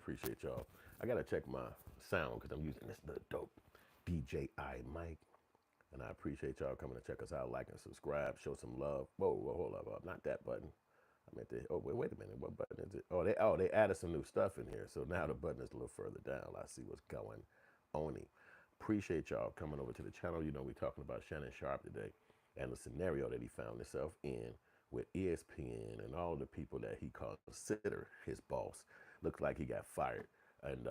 appreciate y'all. I gotta check my sound because I'm using this little dope DJI mic. And I appreciate y'all coming to check us out, like and subscribe, show some love. Whoa, hold up, not that button. I meant to. Oh, wait a minute. What button is it? They added some new stuff in here. So now the button is a little further down. I see what's going on. Appreciate y'all coming over to the channel. You know, we're talking about Shannon Sharpe today and the scenario that he found himself in with ESPN and all the people that he consider his boss. Looks like he got fired. And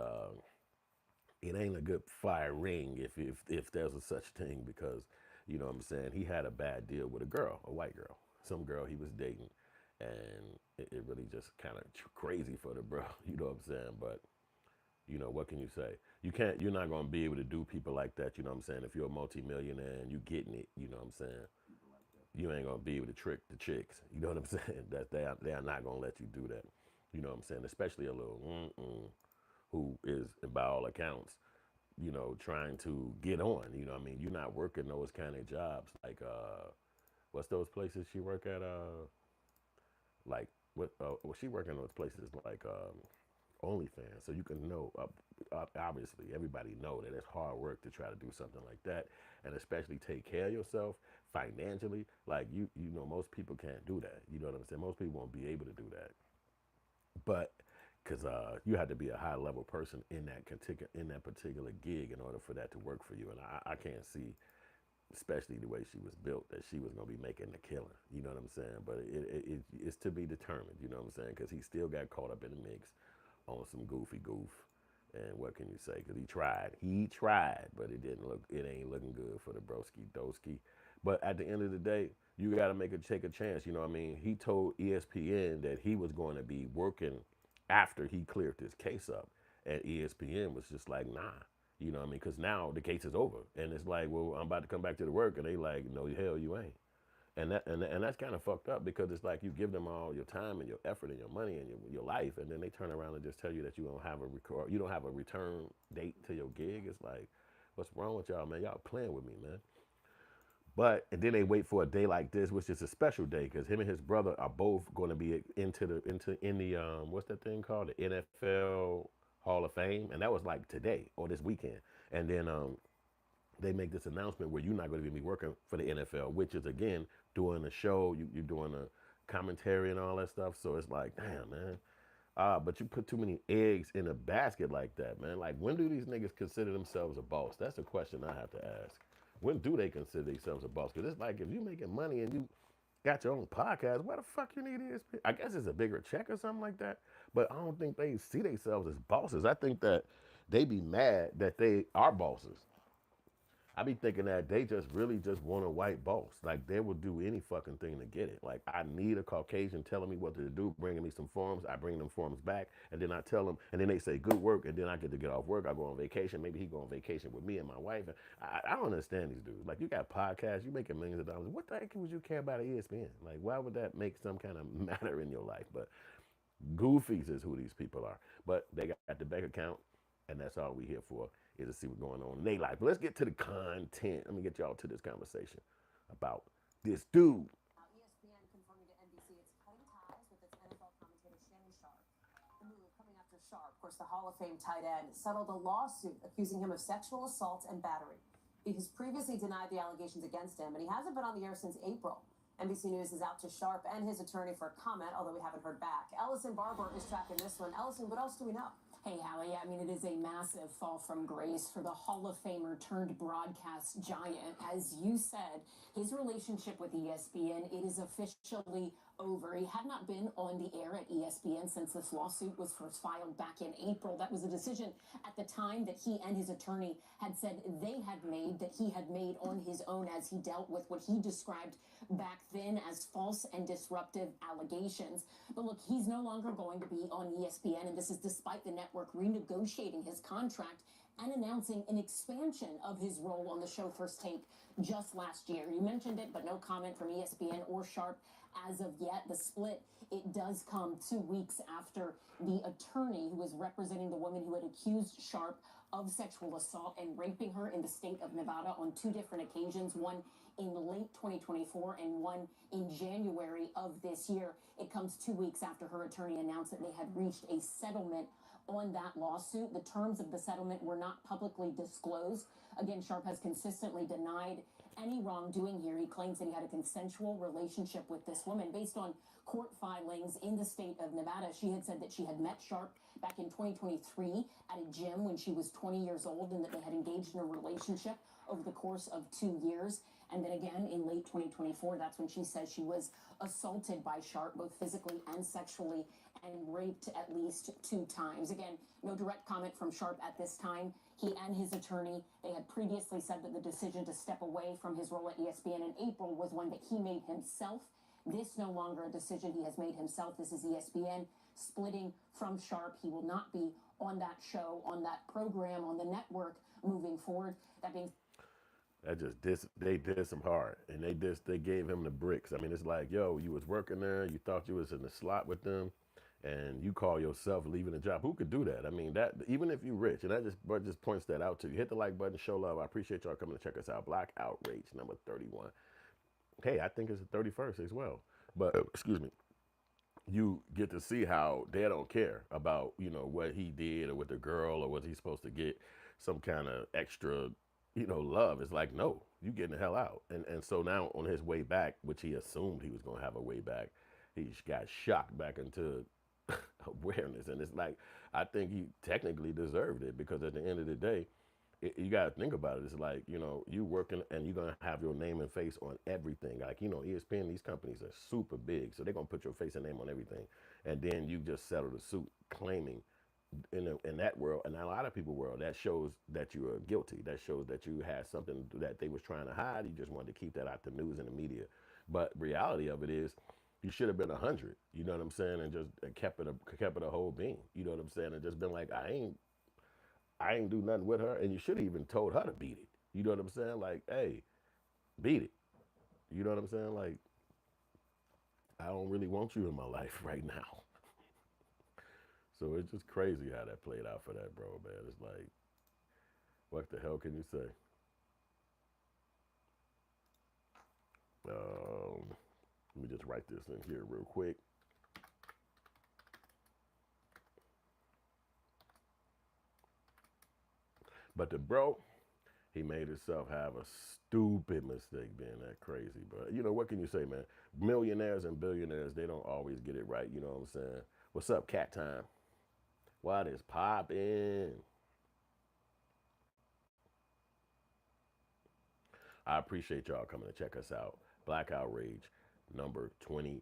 it ain't a good firing if there's a such thing because, you know what I'm saying, he had a bad deal with a girl, a white girl, some girl he was dating. And it really just kind of crazy for the bro, you know what I'm saying? But you know, what can you say? You're not gonna be able to do people like that, you know what I'm saying? If you're a multimillionaire and you getting it, you know what I'm saying? You ain't gonna be able to trick the chicks, you know what I'm saying? That they are not gonna let you do that, you know what I'm saying? Especially a little who is, by all accounts, you know, trying to get on, you know what I mean? You're not working those kind of jobs like what's those places she work at? Like what? Well, she working those places like OnlyFans, so you can know. Obviously, everybody know that it's hard work to try to do something like that, and especially take care of yourself financially. Like you know, most people can't do that. You know what I'm saying? Most people won't be able to do that, but because you have to be a high level person in that particular gig in order for that to work for you, and I can't see, especially the way she was built, that she was gonna be making the killing. You know what I'm saying? But it's to be determined. You know what I'm saying? Because he still got caught up in the mix on some goofy goof. And what can you say? Because he tried, but it ain't looking good for the broski doski. But at the end of the day, you got to take a chance. You know what I mean? He told ESPN that he was going to be working after he cleared this case up, and ESPN was just like, nah. You know what I mean? Because now the case is over, and it's like, well, I'm about to come back to the work, and they like, no, hell, you ain't. And that's kind of fucked up because it's like you give them all your time and your effort and your money and your life, and then they turn around and just tell you that you don't have a return date to your gig. It's like, what's wrong with y'all, man? Y'all playing with me, man. But and then they wait for a day like this, which is a special day because him and his brother are both going to be in the what's that thing called, the NFL Hall of Fame, and that was like today or this weekend. And then they make this announcement where you're not going to be working for the NFL, which is again doing a show, you're doing a commentary and all that stuff. So it's like, damn, man. But you put too many eggs in a basket like that, man. Like, when do these niggas consider themselves a boss? That's a question I have to ask. When do they consider themselves a boss? Because it's like if you making money and you got your own podcast, why the fuck you need ESPN? I guess it's a bigger check or something like that. But I don't think they see themselves as bosses. I think that they be mad that they are bosses. I be thinking that they just really just want a white boss. Like they will do any fucking thing to get it. Like I need a Caucasian telling me what to do, bringing me some forms. I bring them forms back, and then I tell them, and then they say good work, and then I get to get off work. I go on vacation. Maybe he go on vacation with me and my wife. And I don't understand these dudes. Like you got podcasts, you making millions of dollars. What the heck would you care about ESPN? Like why would that make some kind of matter in your life? But goofies is who these people are. But they got the bank account, and that's all we here for is to see what's going on in their life. But let's get to the content. Let me get y'all to this conversation about this dude. ESPN confirming to NBC it's cutting ties with its NFL commentator Shannon Sharpe. The move coming after Sharpe, of course, the Hall of Fame tight end, settled a lawsuit accusing him of sexual assault and battery. He has previously denied the allegations against him, and he hasn't been on the air since April. NBC News is out to Sharpe and his attorney for comment, although we haven't heard back. Ellison Barber is tracking this one. Ellison, what else do we know? Hey, Hallie, I mean, it is a massive fall from grace for the Hall of Famer turned broadcast giant. As you said, his relationship with ESPN, it is officially over. He had not been on the air at ESPN since this lawsuit was first filed back in April. That was a decision at the time that he and his attorney had said they had made, that he had made on his own as he dealt with what he described back then as false and disruptive allegations. But look, he's no longer going to be on ESPN, and this is despite the network renegotiating his contract and announcing an expansion of his role on the show First Take just last year. You mentioned it, but no comment from ESPN or Sharpe as of yet. The split, it does come 2 weeks after the attorney who was representing the woman who had accused Sharpe of sexual assault and raping her in the state of Nevada on two different occasions, one in late 2024 and one in January of this year. It comes 2 weeks after her attorney announced that they had reached a settlement on that lawsuit. The terms of the settlement were not publicly disclosed. Again, Sharpe has consistently denied any wrongdoing here. He claims that he had a consensual relationship with this woman. Based on court filings in the state of Nevada, she had said that she had met Sharpe back in 2023 at a gym when she was 20 years old, and that they had engaged in a relationship over the course of 2 years. And then again in late 2024, that's when she says she was assaulted by Sharpe, both physically and sexually, and raped at least 2 times. Again, no direct comment from Sharpe at this time. He and his attorney, they had previously said that the decision to step away from his role at ESPN in April was one that he made himself. This no longer a decision he has made himself. This is ESPN splitting from Sharpe. He will not be on that show, on that program, on the network moving forward. That being they did some hard, and they gave him the bricks. I mean, it's like, yo, you was working there, you thought you was in the slot with them, and you call yourself leaving a job. Who could do that? I mean, that even if you're rich, and that just points that out to you. Hit the like button, show love. I appreciate y'all coming to check us out. Black Outrage number 31. Hey, I think it's the 31st as well. But excuse me. You get to see how they don't care about, what he did or with the girl, or was he supposed to get some kind of extra, love. It's like, no, you getting the hell out. And so now on his way back, which he assumed he was going to have a way back, he got shocked back into awareness. And it's like, I think he technically deserved it, because at the end of the day, you got to think about it. It's like, you working and you're going to have your name and face on everything. Like, ESPN, these companies are super big, so they're going to put your face and name on everything. And then you just settle the suit claiming in that world, and a lot of people world, that shows that you are guilty. That shows that you had something that they was trying to hide. You just wanted to keep that out the news and the media. But reality of it is, you should have been 100. You know what I'm saying? And just kept it a whole being. You know what I'm saying? And just been like, I ain't do nothing with her, and you should have even told her to beat it. You know what I'm saying? Like, hey, beat it. You know what I'm saying? Like, I don't really want you in my life right now. So it's just crazy how that played out for that bro, man. It's like, what the hell can you say? Let me just write this in here real quick. But the bro, he made himself have a stupid mistake being that crazy. But what can you say, man? Millionaires and billionaires, they don't always get it right. You know what I'm saying? What's up, Cat Time? What is poppin'? I appreciate y'all coming to check us out. Black Outrage number 20,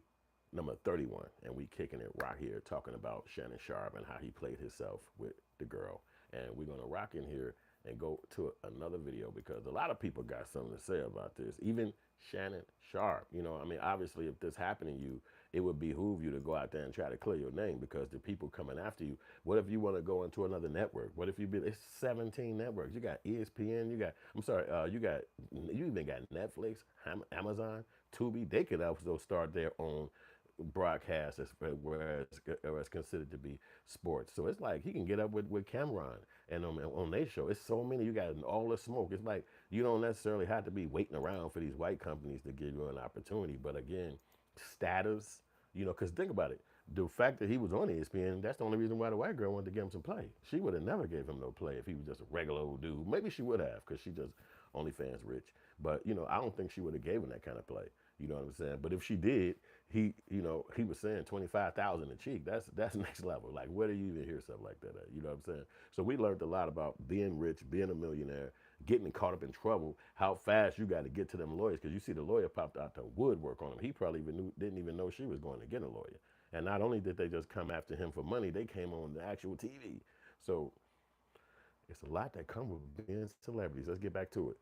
number 31. And we kicking it right here, talking about Shannon Sharpe and how he played himself with the girl. And we're going to rock in here and go to another video, because a lot of people got something to say about this. Even Shannon Sharpe, obviously if this happened to you, it would behoove you to go out there and try to clear your name, because the people coming after you. What if you want to go into another network? What if it's 17 networks? You got ESPN, you even got Netflix, Amazon, Tubi. They could also start their own broadcast where it's considered to be sports. So it's like he can get up with Cameron and on their show. It's so many. You got all the smoke. It's like you don't necessarily have to be waiting around for these white companies to give you an opportunity. But again, status, because think about it. The fact that he was on ESPN, that's the only reason why the white girl wanted to give him some play. She would have never gave him no play if he was just a regular old dude. Maybe she would have, because she just OnlyFans rich. But, I don't think she would have gave him that kind of play. You know what I'm saying? But if she did, he was saying 25,000 a cheek. That's next level. Like, where do you even hear stuff like that at? You know what I'm saying? So we learned a lot about being rich, being a millionaire, getting caught up in trouble, how fast you got to get to them lawyers, because you see the lawyer popped out the woodwork on him. He probably didn't even know she was going to get a lawyer. And not only did they just come after him for money, they came on the actual TV. So it's a lot that comes with being celebrities. Let's get back to it.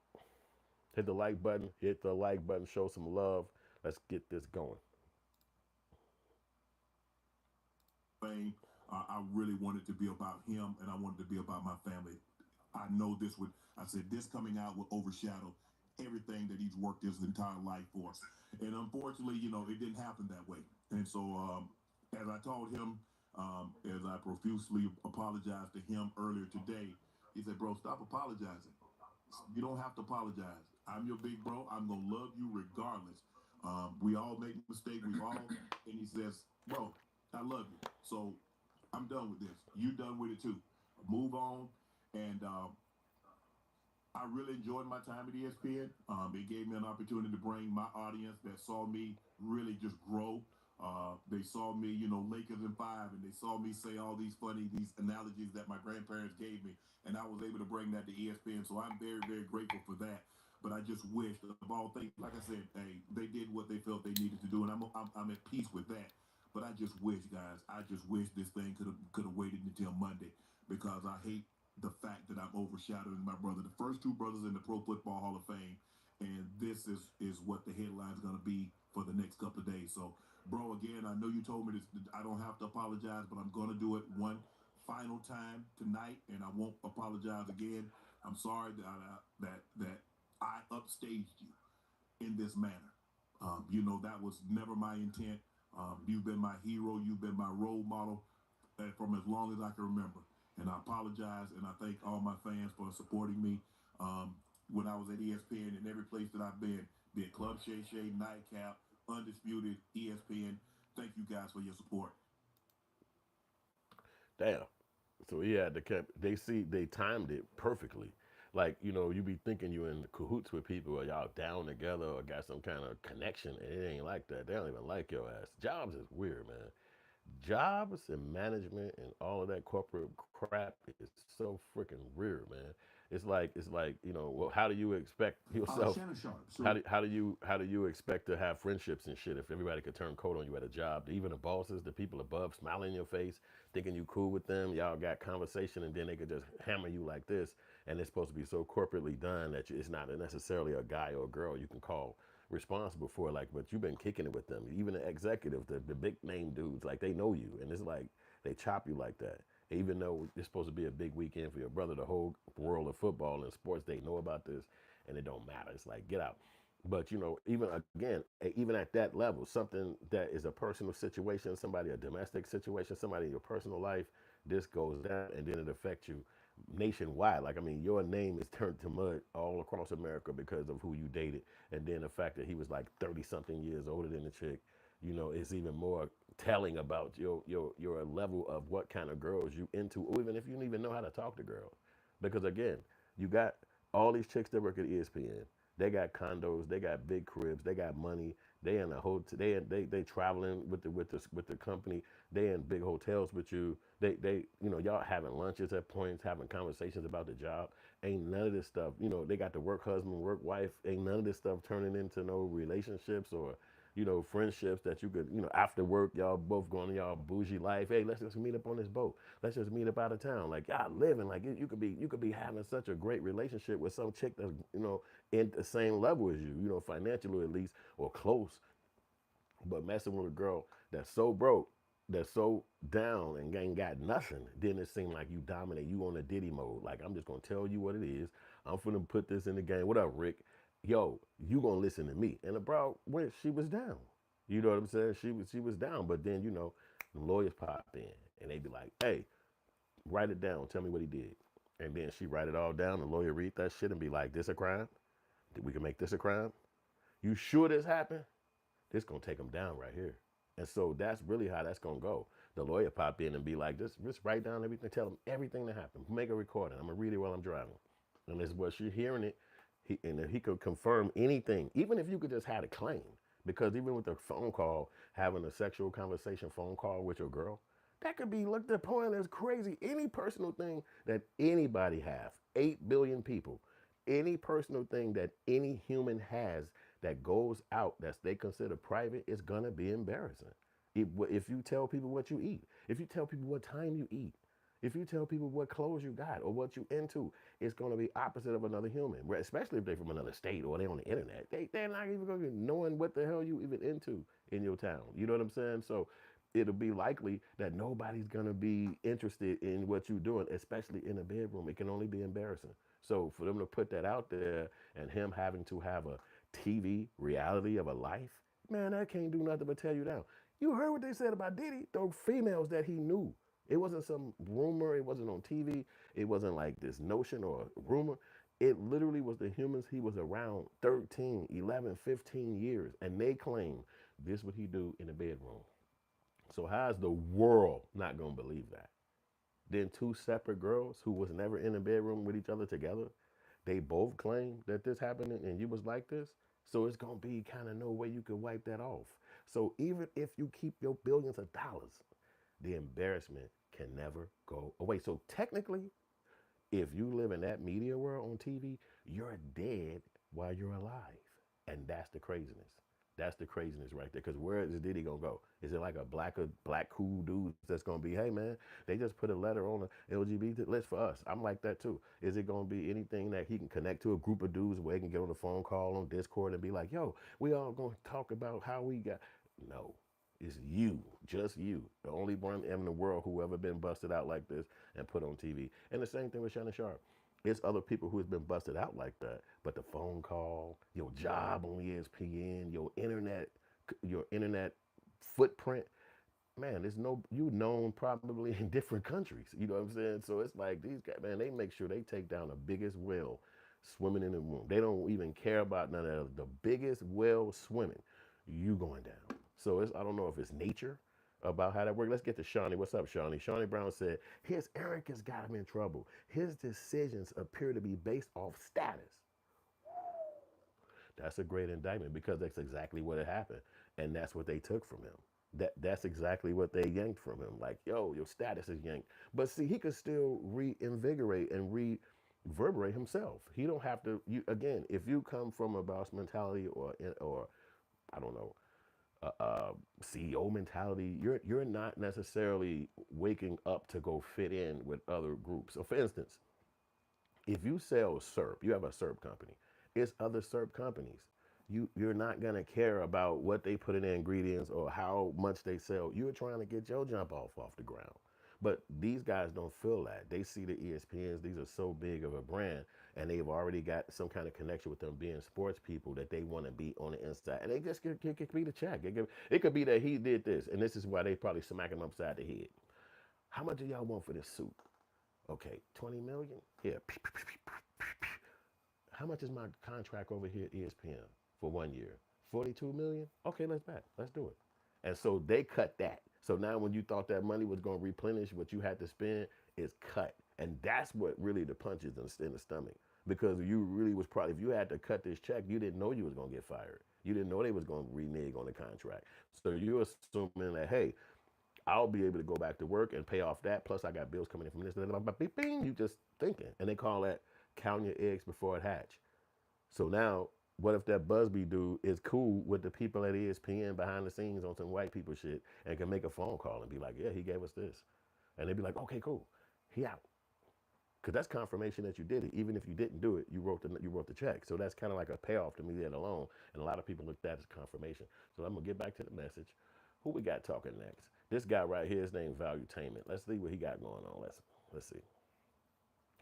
Hit the like button, show some love. Let's get this going. I really wanted to be about him, and I wanted to be about my family. I know this coming out will overshadow everything that he's worked his entire life for. And unfortunately, it didn't happen that way. And so, as I told him, as I profusely apologized to him earlier today, he said, bro, stop apologizing. You don't have to apologize. I'm your big bro. I'm going to love you regardless. We all make mistakes. And he says, bro, I love you. So I'm done with this. You done with it too. Move on. And I really enjoyed my time at ESPN. It gave me an opportunity to bring my audience that saw me really just grow. They saw me, Lakers in 5, and they saw me say all these analogies that my grandparents gave me, and I was able to bring that to ESPN. So I'm very, very grateful for that. But I just wish, of all things, like I said, hey, they did what they felt they needed to do, and I'm at peace with that. But I just wish, guys, this thing could have waited until Monday, because I hate the fact that I'm overshadowing my brother, the first two brothers in the Pro Football Hall of Fame, and this is what the headline's going to be for the next couple of days. So, bro, again, I know you told me this, I don't have to apologize, but I'm going to do it one final time tonight, and I won't apologize again. I'm sorry that I upstaged you in this manner. That was never my intent. You've been my hero. You've been my role model from as long as I can remember. And I apologize, and I thank all my fans for supporting me when I was at ESPN and every place that I've been, be it Club Shay Shay, Nightcap, Undisputed, ESPN. Thank you guys for your support. Damn. So he had to keep. They timed it perfectly. Like, you be thinking you in cahoots with people, or y'all down together, or got some kind of connection, and it ain't like that. They don't even like your ass. Jobs is weird, man. Jobs and management and all of that corporate crap is so freaking weird, man. It's like well, how do you expect yourself? Shannon Sharpe. So How do you expect to have friendships and shit if everybody could turn coat on you at a job? Even the bosses, the people above, smiling in your face, thinking you cool with them. Y'all got conversation, and then they could just hammer you like this, and it's supposed to be so corporately done that it's not necessarily a guy or a girl you can call responsible for, like, but you've been kicking it with them. Even the executives, the big name dudes, like, they know you, and it's like they chop you like that. Even though it's supposed to be a big weekend for your brother, the whole world of football and sports, they know about this, and it don't matter. It's like, get out. But even again, even at that level, something that is a personal situation, somebody a domestic situation, somebody in your personal life, this goes down, and then it affects you nationwide. Like, I mean, your name is turned to mud all across America because of who you dated, and then the fact that he was like 30 something years older than the chick, is even more telling about your level of what kind of girls you into, or even if you don't even know how to talk to girls. Because again, you got all these chicks that work at ESPN. They got condos, they got big cribs, they got money. They in a hotel. They traveling with the company. They in big hotels with you. They y'all having lunches at points, having conversations about the job. Ain't none of this stuff. They got the work husband, work wife. Ain't none of this stuff turning into no relationships or friendships that you could, after work, y'all both going to y'all bougie life. Hey, let's just meet up on this boat. Let's just meet up out of town. Like, y'all living like you could be having such a great relationship with some chick that's in the same level as you, financially at least, or close. But messing with a girl that's so broke, that's so down and ain't got nothing, then it seemed like you dominate. You on a Diddy mode. Like, I'm just gonna tell you what it is. I'm finna put this in the game. What up, Rick? Yo, you gonna listen to me. And the bro went, she was down. You know what I'm saying? She was down. But then, the lawyers pop in and they be like, hey, write it down. Tell me what he did. And then she write it all down. The lawyer read that shit and be like, this a crime? We can make this a crime? You sure this happened? This gonna take him down right here. And so that's really how that's gonna go. The lawyer pop in and be like, just write down everything, tell him everything that happened. Make a recording. I'm gonna read it while I'm driving. And it's what you're hearing it, and he could confirm anything, even if you could just have a claim. Because even with a phone call, having a sexual conversation phone call with your girl, that could be looked upon as crazy. Any personal thing that anybody have, 8 billion people, any personal thing that any human has that goes out that they consider private is gonna be embarrassing. If you tell people what you eat, if you tell people what time you eat, if you tell people what clothes you got or what you into, it's gonna be opposite of another human. Especially if they're from another state or they on the internet. They're not even gonna be knowing what the hell you even into in your town. You know what I'm saying? So it'll be likely that nobody's gonna be interested in what you're doing, especially in a bedroom. It can only be embarrassing. So for them to put that out there and him having to have a TV reality of a life, man, that can't do nothing but tear you down. You heard what they said about Diddy, those females that he knew. It wasn't some rumor, it wasn't on TV, it wasn't like this notion or rumor. It literally was the humans he was around 13, 11, 15 years, and they claim this what he do in the bedroom. So how's the world not gonna believe that? Then two separate girls who was never in a bedroom with each other together, they both claim that this happened and you was like this. So it's gonna be kind of no way you can wipe that off. So even if you keep your billions of dollars, the embarrassment can never go away. So technically, if you live in that media world on TV, you're dead while you're alive. And that's the craziness. That's the craziness right there. Because where is Diddy gonna go? Is it like a black cool dude that's gonna be, hey man, they just put a letter on the LGBT list for us. I'm like that too. Is it gonna be anything that he can connect to a group of dudes where he can get on a phone call on Discord and be like, yo, we all gonna talk about how we got? No, it's you, just you, the only one in the world who ever been busted out like this and put on TV. And the same thing with Shannon Sharpe. It's other people who has been busted out like that, but the phone call, your job on ESPN, your internet footprint, man, there's no you known probably in different countries. You know what I'm saying? So it's like these guys, man, they make sure they take down the biggest whale swimming in the room. They don't even care about none of that. The biggest whale swimming, you going down. So it's I don't know if it's nature about how that works. Let's get to Shawnee. What's up, Shawnee? Shawnee Brown said his arrogance got him in trouble. His decisions appear to be based off status. That's a great indictment because that's exactly what had happened, and that's what they took from him. That's exactly what they yanked from him. Like, yo, your status is yanked. But see, he could still reinvigorate and reverberate himself. He don't have to. You again, if you come from a boss mentality or I don't know, CEO mentality, you're not necessarily waking up to go fit in with other groups. So, for instance, if you sell syrup, you have a syrup company. It's other syrup companies. You're not gonna care about what they put in the ingredients or how much they sell. You're trying to get your jump off the ground. But these guys don't feel that. They see the ESPNs. These are so big of a brand, and they've already got some kind of connection with them being sports people that they want to be on the inside. And they just could be the check. It could be that he did this, and this is why they probably smack him upside the head. How much do y'all want for this suit? Okay, 20 million? Here. How much is my contract over here at ESPN for 1 year? 42 million? Okay, let's bet. Let's do it. And so they cut that. So now when you thought that money was going to replenish what you had to spend, it's cut. And that's what really the punches in the stomach. Because you really was probably, if you had to cut this check, you didn't know you was going to get fired. You didn't know they was going to renege on the contract. So you're assuming that, hey, I'll be able to go back to work and pay off that. Plus, I got bills coming in from this. You just thinking. And they call that count your eggs before it hatch. So now, what if that Busby dude is cool with the people at ESPN behind the scenes on some white people shit and can make a phone call and be like, yeah, he gave us this. And they'd be like, okay, cool. He out. Because that's confirmation that you did it. Even if you didn't do it, you wrote the check. So that's kind of like a payoff to me that alone. And a lot of people look at that as confirmation. So I'm going to get back to the message. Who we got talking next? This guy right here, his name Valuetainment. Let's see what he got going on. Let's see.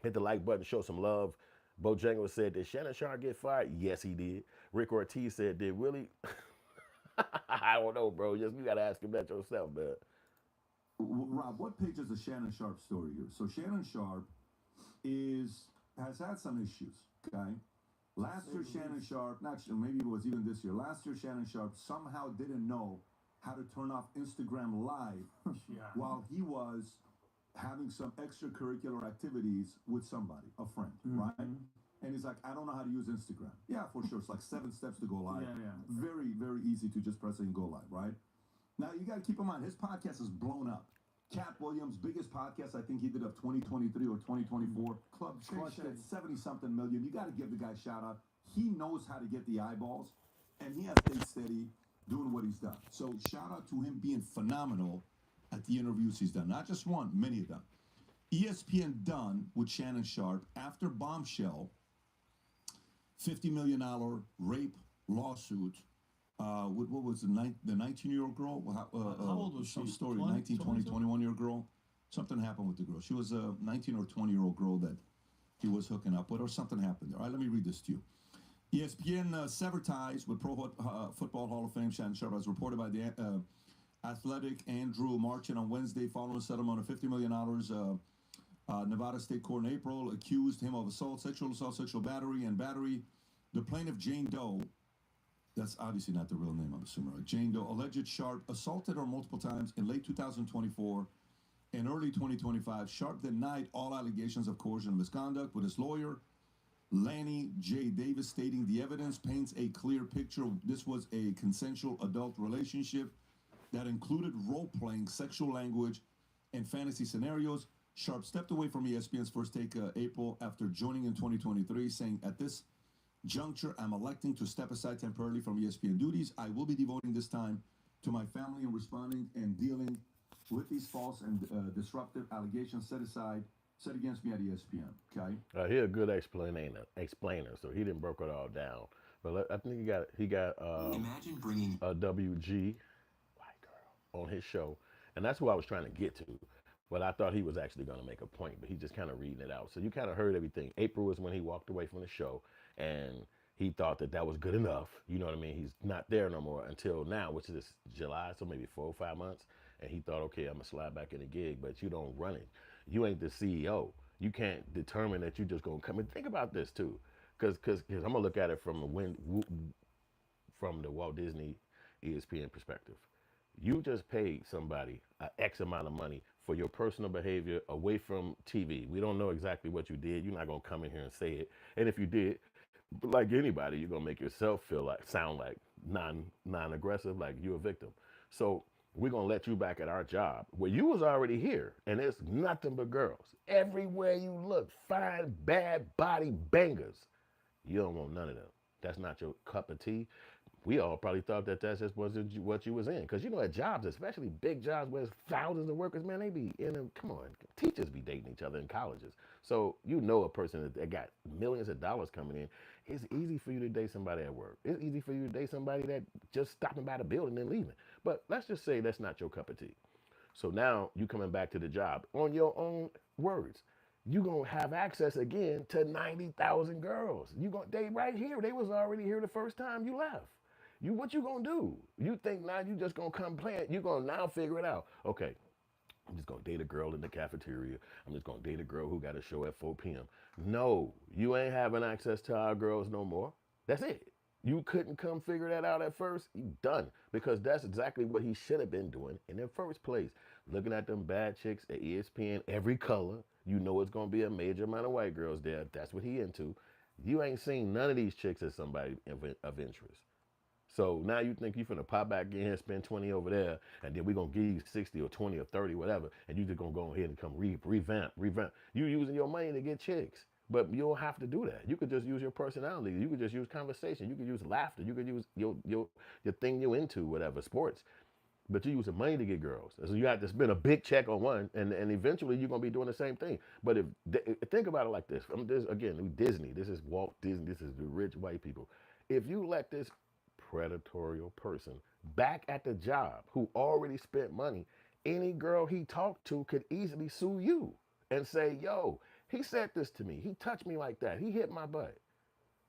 Hit the like button, show some love. Bojangles said, did Shannon Sharpe get fired? Yes, he did. Rick Ortiz said, did Willie? I don't know, bro. You got to ask him that yourself, man. Rob, what page is the Shannon Sharpe story here? So Shannon Sharpe has had some issues, okay? Last year, Shannon Sharpe, maybe it was even this year. Last year, Shannon Sharpe somehow didn't know how to turn off Instagram Live while he was having some extracurricular activities with somebody, a friend, right? And he's like, I don't know how to use Instagram. Yeah, for sure. It's like 7 steps to go live. Very, very easy to just press and go live, right? Now, you got to keep in mind, his podcast is blown up. Cat Williams' biggest podcast, I think he did of 2023 or 2024. Club crushed it, 70-something million. You got to give the guy a shout out. He knows how to get the eyeballs, and he has stayed steady doing what he's done. So shout out to him being phenomenal at the interviews he's done. Not just one, many of them. ESPN done with Shannon Sharpe after Bombshell, $50 million rape lawsuit. What was the 19-year-old girl? How old was some she? story, 20, 19, 20, 21-year-old girl. Something happened with the girl. She was a 19 or 20-year-old girl that he was hooking up with, or something happened there. All right, let me read this to you. ESPN severed ties with Pro Football Hall of Fame Shannon Sharpe, as reported by the Athletic Andrew Marchand on Wednesday, following a settlement of $50 million. Nevada State Court in April accused him of assault, sexual battery, and battery. The plaintiff, Jane Doe, That's obviously not the real name, I'm assuming. Right? Jane Doe, alleged Sharpe assaulted her multiple times in late 2024. In early 2025, Sharpe denied all allegations of coercion and misconduct, with his lawyer, Lanny J. Davis, stating the evidence paints a clear picture. This was a consensual adult relationship that included role-playing, sexual language, and fantasy scenarios. Sharpe stepped away from ESPN's First Take April after joining in 2023, saying, "At this juncture, I'm electing to step aside temporarily from ESPN duties. I will be devoting this time to my family and responding and dealing with these false and disruptive allegations set against me at ESPN." Okay. He's a good explainer, so he didn't break it all down. But I think he got Imagine bringing a WG white girl on his show, and that's who I was trying to get to. But I thought he was actually going to make a point, but he just kind of reading it out. So you kind of heard everything. April was when he walked away from the show, and he thought that that was good enough. You know what I mean? He's not there no more until now, which is July, so maybe 4 or 5 months. And he thought, okay, I'm gonna slide back in the gig, but you don't run it. You ain't the CEO. You can't determine that you just gonna come and think about this too, because I'm gonna look at it from the Walt Disney ESPN perspective. You just paid somebody a X amount of money for your personal behavior away from TV. We don't know exactly what you did. You're not gonna come in here and say it. And if you did, like anybody, you're gonna make yourself sound like non-aggressive, like you're a victim. So we're gonna let you back at our job where you was already here, and it's nothing but girls everywhere you look, fine, bad body bangers. You don't want none of them. That's not your cup of tea. We all probably thought that that's just wasn't what you was in. Because you know, at jobs, especially big jobs where there's thousands of workers, man, they be in them. Come on, teachers be dating each other in colleges. So you know a person that got millions of dollars coming in. It's easy for you to date somebody at work. It's easy for you to date somebody that just stopping by the building and leaving. But let's just say that's not your cup of tea. So now you coming back to the job on your own words. You gonna have access again to 90,000 girls. They right here. They was already here the first time you left. What you gonna do? You think now you just gonna come play it? You gonna now figure it out? Okay, I'm just gonna date a girl in the cafeteria. I'm just gonna date a girl who got a show at 4 p.m. No, you ain't having access to our girls no more. That's it. You couldn't come figure that out at first. You done, because that's exactly what he should have been doing in the first place. Looking at them bad chicks at ESPN, every color. You know it's gonna be a major amount of white girls there. That's what he into. You ain't seen none of these chicks as somebody of interest. So now you think you finna pop back in here and spend 20 over there, and then we gonna give you 60 or 20 or 30, whatever, and you just gonna go ahead and come revamp. You using your money to get chicks, but you don't have to do that. You could just use your personality. You could just use conversation. You could use laughter. You could use your thing you're into, whatever, sports. But you using money to get girls. So you have to spend a big check on one, and eventually you're gonna be doing the same thing. But think about it like this. Again, Disney. This is Walt Disney. This is the rich white people. If you let this predatory person back at the job who already spent money, any girl he talked to could easily sue you and say, yo, he said this to me. He touched me like that. He hit my butt.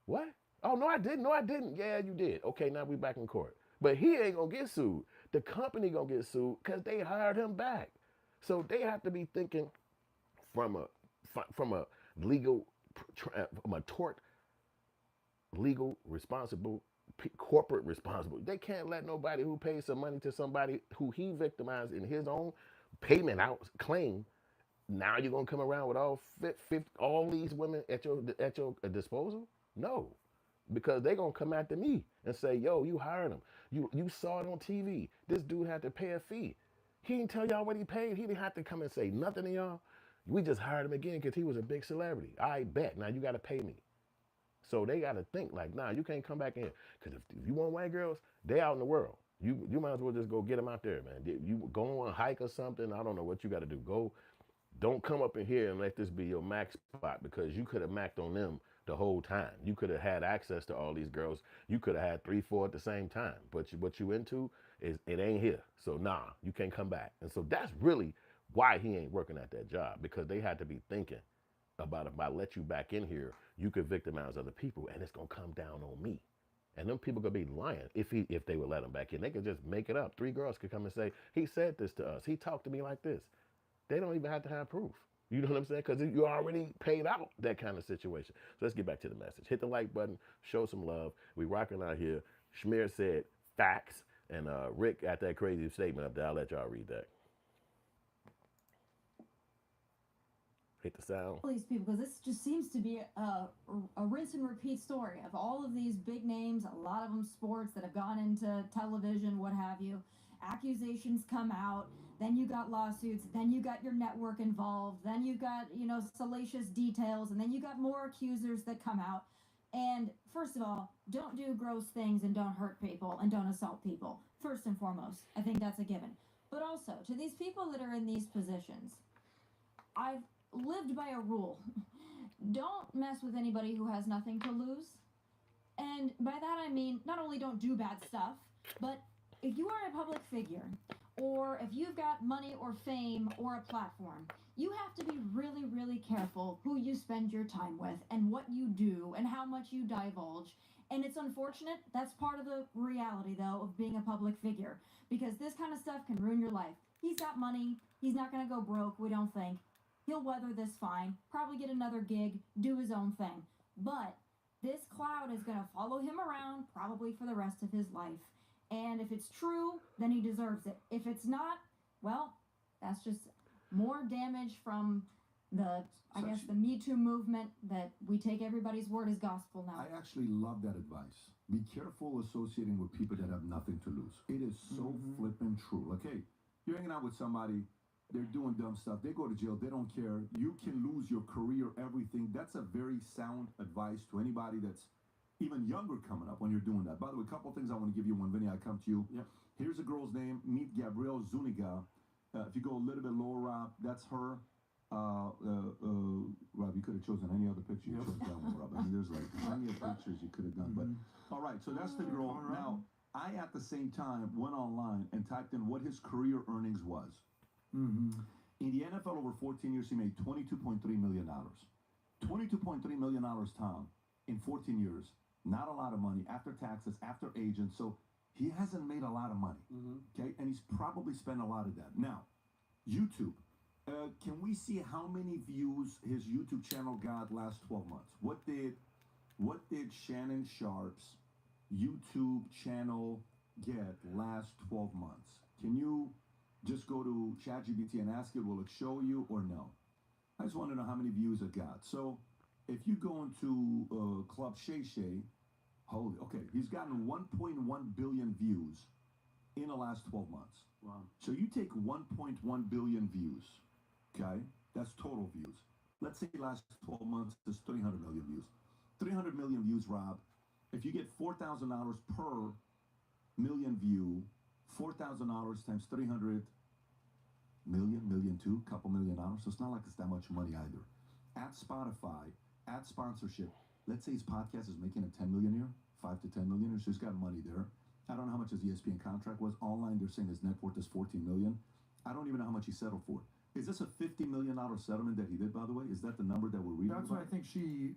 What? Oh, no, I didn't. No, I didn't. Yeah, you did. Okay, now we back in court. But he ain't going to get sued. The company going to get sued because they hired him back. So they have to be thinking from a legal, from a tort, legal, responsible, corporate responsible. They can't let nobody who pays some money to somebody who he victimized in his own payment out claim. Now you're gonna come around with all these women at your disposal? No, because they're gonna come after me and say, "Yo, you hired him. You saw it on TV. This dude had to pay a fee. He didn't tell y'all what he paid. He didn't have to come and say nothing to y'all. We just hired him again because he was a big celebrity. I bet. Now you got to pay me." So they got to think like, nah, you can't come back in. Because if you want white girls, they out in the world. You might as well just go get them out there, man. You go on a hike or something. I don't know what you got to do. Don't come up in here and let this be your max spot, because you could have macked on them the whole time. You could have had access to all these girls. You could have had 3, 4 at the same time. But what you into is it ain't here. So nah, you can't come back. And so that's really why he ain't working at that job, because they had to be thinking about, if I let you back in here, you could victimize other people, and it's gonna come down on me. And them people gonna be lying if they would let him back in. They could just make it up. 3 girls could come and say, he said this to us. He talked to me like this. They don't even have to have proof. You know what I'm saying? Because you already paid out that kind of situation. So let's get back to the message. Hit the like button. Show some love. We rocking out here. Schmear said facts. And Rick got that crazy statement up there. I'll let y'all read that. Hit the sound. All these people, because this just seems to be a rinse and repeat story of all of these big names, a lot of them sports that have gone into television, what have you. Accusations come out, then you got lawsuits, then you got your network involved, then you got, salacious details, and then you got more accusers that come out. And first of all, don't do gross things and don't hurt people and don't assault people. First and foremost, I think that's a given. But also, to these people that are in these positions, I've lived by a rule. Don't mess with anybody who has nothing to lose. And by that I mean, not only don't do bad stuff, but if you are a public figure, or if you've got money or fame or a platform, you have to be really, really careful who you spend your time with and what you do and how much you divulge. And it's unfortunate. That's part of the reality, though, of being a public figure, because this kind of stuff can ruin your life. He's got money. He's not going to go broke, we don't think. He'll weather this fine, probably get another gig, do his own thing. But this cloud is going to follow him around probably for the rest of his life. And if it's true, then he deserves it. If it's not, well, that's just more damage from the Me Too movement, that we take everybody's word as gospel now. I actually love that advice. Be careful associating with people that have nothing to lose. It is so flippin' true. Like, hey, you're hanging out with somebody, they're doing dumb stuff, they go to jail, they don't care, you can lose your career, everything. That's a very sound advice to anybody that's even younger coming up when you're doing that. By the way, a couple of things I want to give you when Vinny, I come to you. Yep. Here's a girl's name, meet Gabrielle Zuniga. If you go a little bit lower, Rob, that's her. Rob, you could have chosen any other picture. You chose that one, Rob. I mean, there's like plenty of pictures you could have done. But all right, so that's the girl. Now, I at the same time went online and typed in what his career earnings was. In the NFL over 14 years, he made $22.3 million. $22.3 million, Tom, in 14 years. Not a lot of money after taxes, after agents. So he hasn't made a lot of money. Okay, and he's probably spent a lot of that. Now, YouTube. Can we see how many views his YouTube channel got last 12 months? What did Shannon Sharpe's YouTube channel get last 12 months? Can you just go to ChatGPT and ask it? Will it show you or no? I just want to know how many views it got. So if you go into Club Shay Shay, okay, he's gotten 1.1 billion views in the last 12 months. Wow. So you take 1.1 billion views, okay? That's total views. Let's say last 12 months is 300 million views. 300 million views, Rob. If you get $4,000 per million view, $4,000 times 300 million two, couple $1 million. So it's not like it's that much money either. At Spotify, at sponsorship, let's say his podcast is making a 10 million a year, 5 to 10 million a year, so he's got money there. I don't know how much his ESPN contract was. Online, they're saying his net worth is 14 million. I don't even know how much he settled for. Is this a $50 million settlement that he did, by the way? Is that the number that we're reading? That's what I think she.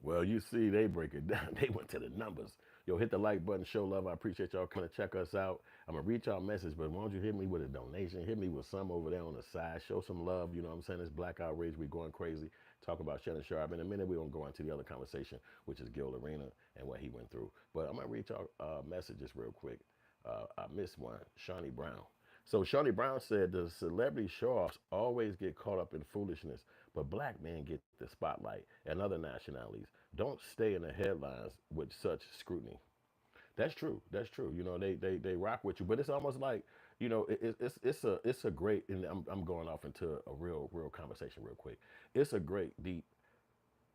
Well, you see, they break it down. They went to the numbers. Yo, hit the like button, show love. I appreciate y'all coming to check us out. I'm going to read y'all message, but why don't you hit me with a donation? Hit me with some over there on the side. Show some love. You know what I'm saying? It's Black Outrage. We're going crazy. Talk about Shannon Sharpe. In a minute, we're going to go into the other conversation, which is Gil Arena and what he went through. But I'm going to read y'all messages real quick. I missed one. Shawnee Brown. So Shawnee Brown said the celebrity show-offs always get caught up in foolishness, but black men get the spotlight and other nationalities don't stay in the headlines with such scrutiny. That's true. That's true. You know, they rock with you, but it's almost like, you know, it's a great, and I'm going off into a real conversation real quick. It's a great deep,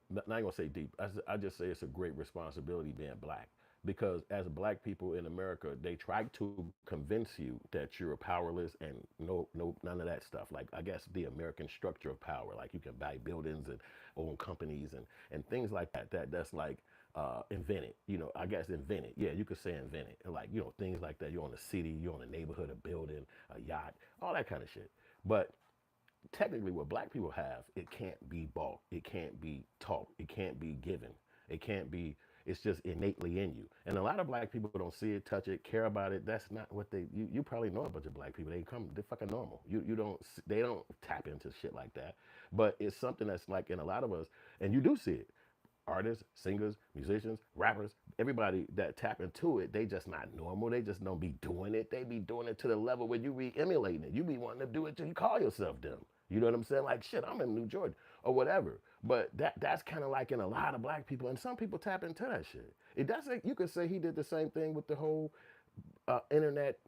not gonna say deep. I just say it's a great responsibility being black. Because as black people in America, they try to convince you that you're powerless and none of that stuff. Like, I guess the American structure of power, like you can buy buildings and own companies and things like that. That's like invented. You know, I guess invented. Yeah, you could say invented. Like, you know, things like that. You own a city, you own a neighborhood, a building, a yacht, all that kind of shit. But technically, what black people have, it can't be bought. It can't be taught. It can't be given. It can't be. It's just innately in you. And a lot of black people don't see it, touch it, care about it. That's not what you probably know a bunch of black people. They're fucking normal. They don't tap into shit like that. But it's something that's like in a lot of us, and you do see it. artists, singers, musicians, rappers, everybody that tap into it, they just not normal. They just don't be doing it. They be doing it to the level where you be emulating it. You be wanting to do it till you call yourself them. You know what I'm saying? Like shit, I'm in New Jordan or whatever. But that's kind of like in a lot of black people, and some people tap into that shit. It doesn't. You could say he did the same thing with the whole internet,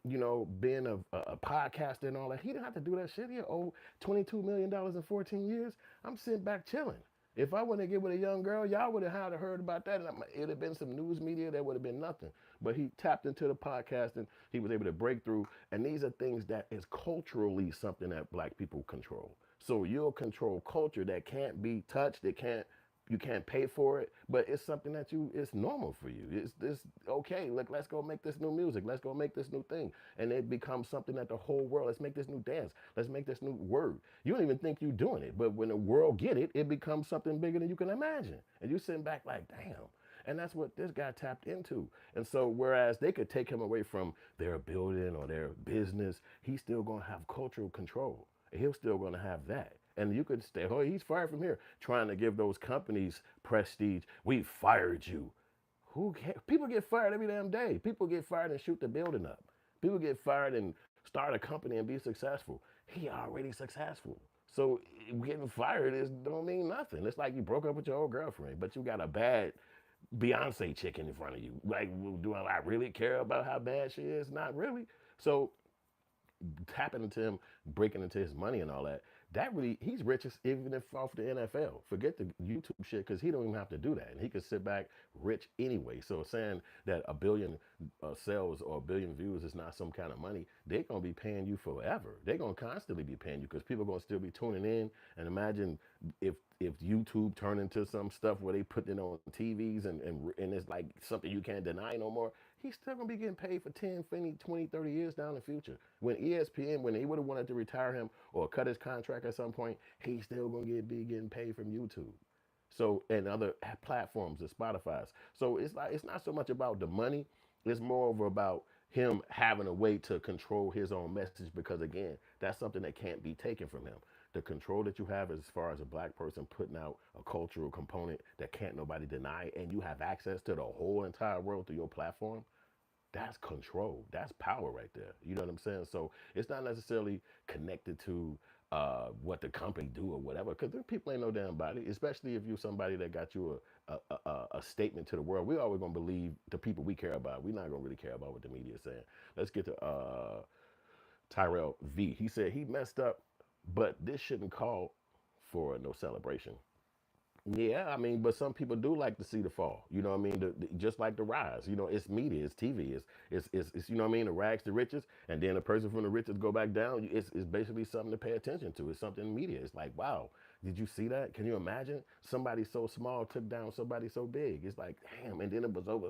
being a podcaster and all that. He didn't have to do that shit. He owed $22 million in 14 years. I'm sitting back chilling. If I wouldn't get with a young girl, y'all would have had heard about that. And it'd have been some news media. There would have been nothing. But he tapped into the podcast and he was able to break through. And these are things that is culturally something that black people control. So you'll control culture that can't be touched. You can't pay for it, but it's something that it's normal for you. It's okay. Look, let's go make this new music. Let's go make this new thing. And it becomes something that the whole world, let's make this new dance. Let's make this new word. You don't even think you're doing it, but when the world get it, it becomes something bigger than you can imagine. And you sitting back like, damn. And that's what this guy tapped into. And so whereas they could take him away from their building or their business, he's still gonna have cultural control. He'll still gonna have that. And you could stay, oh, he's fired from here, trying to give those companies prestige. We fired you. Who cares? People get fired every damn day. People get fired and shoot the building up. People get fired and start a company and be successful. He already successful. So getting fired don't mean nothing. It's like you broke up with your old girlfriend, but you got a bad Beyonce chick in front of you. Like, do I really care about how bad she is? Not really. So tapping into him, breaking into his money and all that, that really, he's rich even if off the NFL. Forget the YouTube shit, because he don't even have to do that. And he could sit back rich anyway. So saying that a billion sales or a billion views is not some kind of money, they're going to be paying you forever. They're going to constantly be paying you because people are going to still be tuning in. And imagine if YouTube turned into some stuff where they put it on TVs and it's like something you can't deny no more, he's still going to be getting paid for 10, 20, 30 years down the future. When ESPN, when they would have wanted to retire him or cut his contract at some point, he's still going to be getting paid from YouTube. So, and other platforms, the Spotify's. So it's not so much about the money. It's more of about him having a way to control his own message, because again, that's something that can't be taken from him. The control that you have as far as a black person putting out a cultural component that can't nobody deny, and you have access to the whole entire world through your platform, that's control. That's power right there. You know what I'm saying? So it's not necessarily connected to what the company do or whatever, because people ain't no damn body, especially if you're somebody that got you a statement to the world. We always going to believe the people we care about. We're not going to really care about what the media is saying. Let's get to Tyrell V. He said he messed up, but this shouldn't call for no celebration. Yeah, I mean, but some people do like to see the fall. You know what I mean? Just like the rise. You know, it's media, it's TV, it's you know what I mean? The rags to riches, and then a person from the riches go back down. It's basically something to pay attention to. It's something in media. It's like, wow, did you see that? Can you imagine somebody so small took down somebody so big? It's like, damn. And then it was over,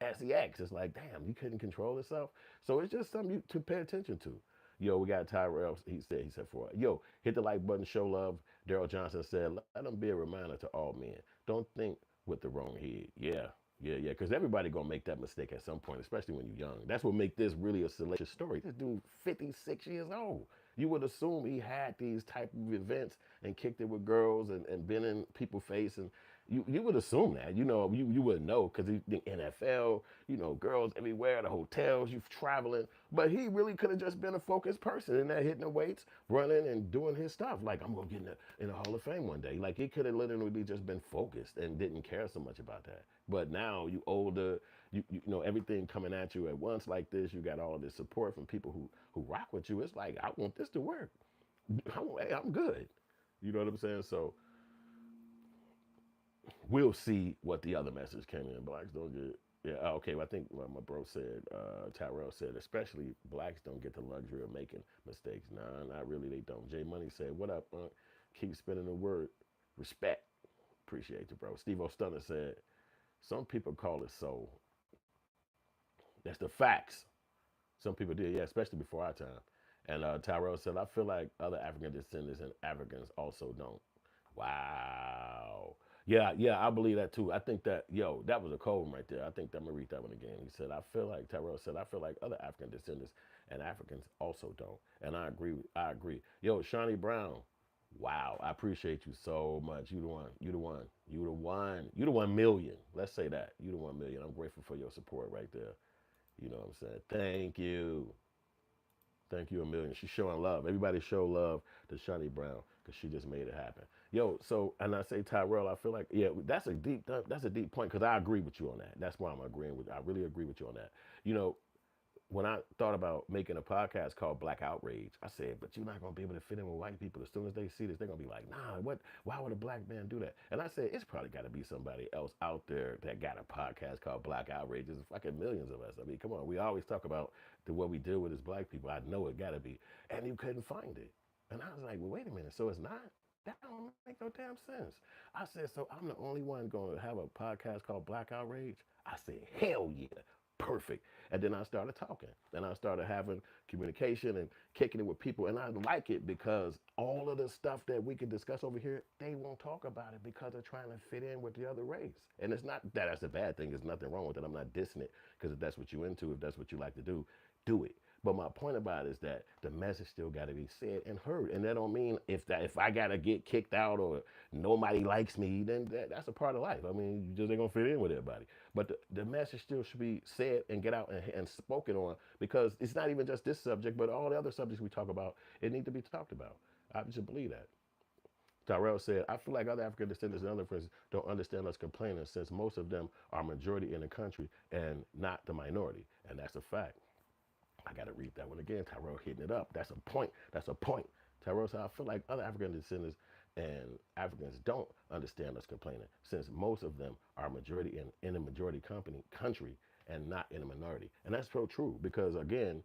SEX. It's like, damn, you couldn't control yourself. So it's just something to pay attention to. Yo, we got Tyrell. He said for it. Yo, hit the like button, show love. Daryl Johnson said, let them be a reminder to all men. Don't think with the wrong head. Yeah. Because everybody going to make that mistake at some point, especially when you're young. That's what make this really a salacious story. This dude, 56 years old. You would assume he had these type of events and kicked it with girls and been in people's face. And you would assume that. You wouldn't know, because the NFL, girls everywhere, the hotels, you're traveling. But he really could have just been a focused person in there, hitting the weights, running and doing his stuff. Like, I'm going to get in the Hall of Fame one day. Like, he could have literally just been focused and didn't care so much about that. But now you older, you know, everything coming at you at once like this. You got all this support from people who rock with you. It's like, I want this to work. I'm good. You know what I'm saying? So we'll see what the other message came in. Blacks don't get, okay. Well, I think what my bro said, Tyrell said, especially blacks don't get the luxury of making mistakes. Nah, not really, they don't. Jay Money said, what up, Unc? Keep spinning the word. Respect. Appreciate you, bro. Steve O'Stunner said, some people call it soul. That's the facts. Some people did, yeah, especially before our time. And Tyrell said, I feel like other African descendants and Africans also don't. Wow. Yeah, I believe that too. I think that, that was a cold one right there. I think I'm going to read that one again. He said, Tyrell said, I feel like other African descendants and Africans also don't. And I agree. Yo, Shawnee Brown, Wow, I appreciate you so much. You the one. You the one. You the one. You the 1 million. Let's say that. You the 1 million. I'm grateful for your support right there. You know what I'm saying? Thank you. Thank you 1 million. She's showing love. Everybody show love to Shani Brown because she just made it happen. Yo, so and I say Tyrell, I feel like that's a deep point because I agree with you on that. That's why I'm agreeing with. I really agree with you on that. You know, when I thought about making a podcast called Black Outrage, I said, but you're not gonna be able to fit in with white people. As soon as they see this, they're gonna be like, nah, what? Why would a black man do that? And I said, it's probably got to be somebody else out there that got a podcast called Black Outrage. There's fucking millions of us. I mean, come on, we always talk about what we deal with as black people. I know it got to be, and you couldn't find it. And I was like, well, wait a minute, so it's not. That don't make no damn sense. I said, so I'm the only one going to have a podcast called Black Outrage? I said, hell yeah, perfect. And then I started talking and I started having communication and kicking it with people. And I like it because all of the stuff that we can discuss over here, they won't talk about it because they're trying to fit in with the other race. And it's not that that's a bad thing. There's nothing wrong with it. I'm not dissing it because if that's what you're into, if that's what you like to do it. But my point about it is that the message still got to be said and heard, and that don't mean if I gotta get kicked out or nobody likes me, then that's a part of life. I mean, you just ain't gonna fit in with everybody. But the message still should be said and get out and spoken on because it's not even just this subject, but all the other subjects we talk about, it need to be talked about. I just believe that. Tyrell said, I feel like other African descendants and other friends don't understand us complaining since most of them are majority in the country and not the minority. And that's a fact. I got to read that one again. Tyrell hitting it up. That's a point. That's a point. Tyrell said, I feel like other African descendants and Africans don't understand us complaining since most of them are majority in a majority country and not in a minority. And that's so true because, again,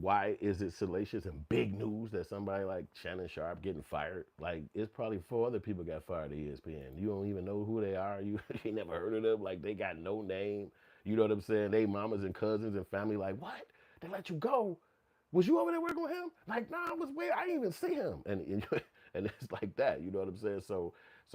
why is it salacious and big news that somebody like Shannon Sharpe getting fired? Like, it's probably 4 other people got fired at ESPN. You don't even know who they are. You never heard of them. Like, they got no name. You know what I'm saying? They mamas and cousins and family like, what? They let you go? Was you over there working with him? Like, nah, I was waiting. I didn't even see him. And it's like that. You know what I'm saying? So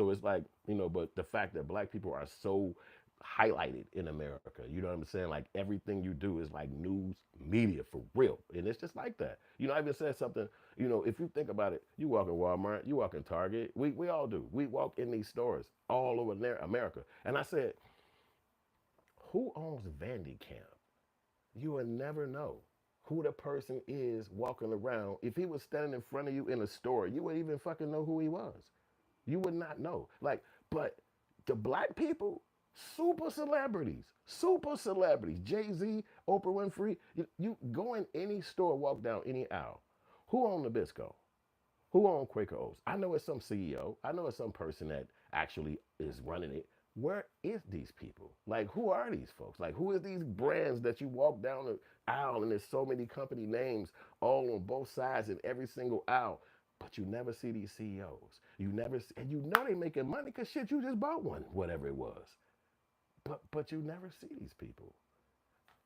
it's like, but the fact that black people are so highlighted in America, you know what I'm saying? Like everything you do is like news media for real. And it's just like that. I even said something, if you think about it, you walk in Walmart, you walk in Target, we all do. We walk in these stores all over there, America. And I said, who owns Vandy Camp? You will never know who the person is walking around. If he was standing in front of you in a store, you wouldn't even fucking know who he was. You would not know. Like, but the black people, super celebrities. Jay-Z, Oprah Winfrey. You go in any store, walk down any aisle. Who owned Nabisco? Who owned Quaker Oats? I know it's some CEO. I know it's some person that actually is running it. Where is these people? Like, who are these folks? Like, who is these brands that you walk down the aisle and there's so many company names all on both sides in every single aisle, but you never see these CEOs. You never see, and they making money because shit, you just bought one, whatever it was. But you never see these people.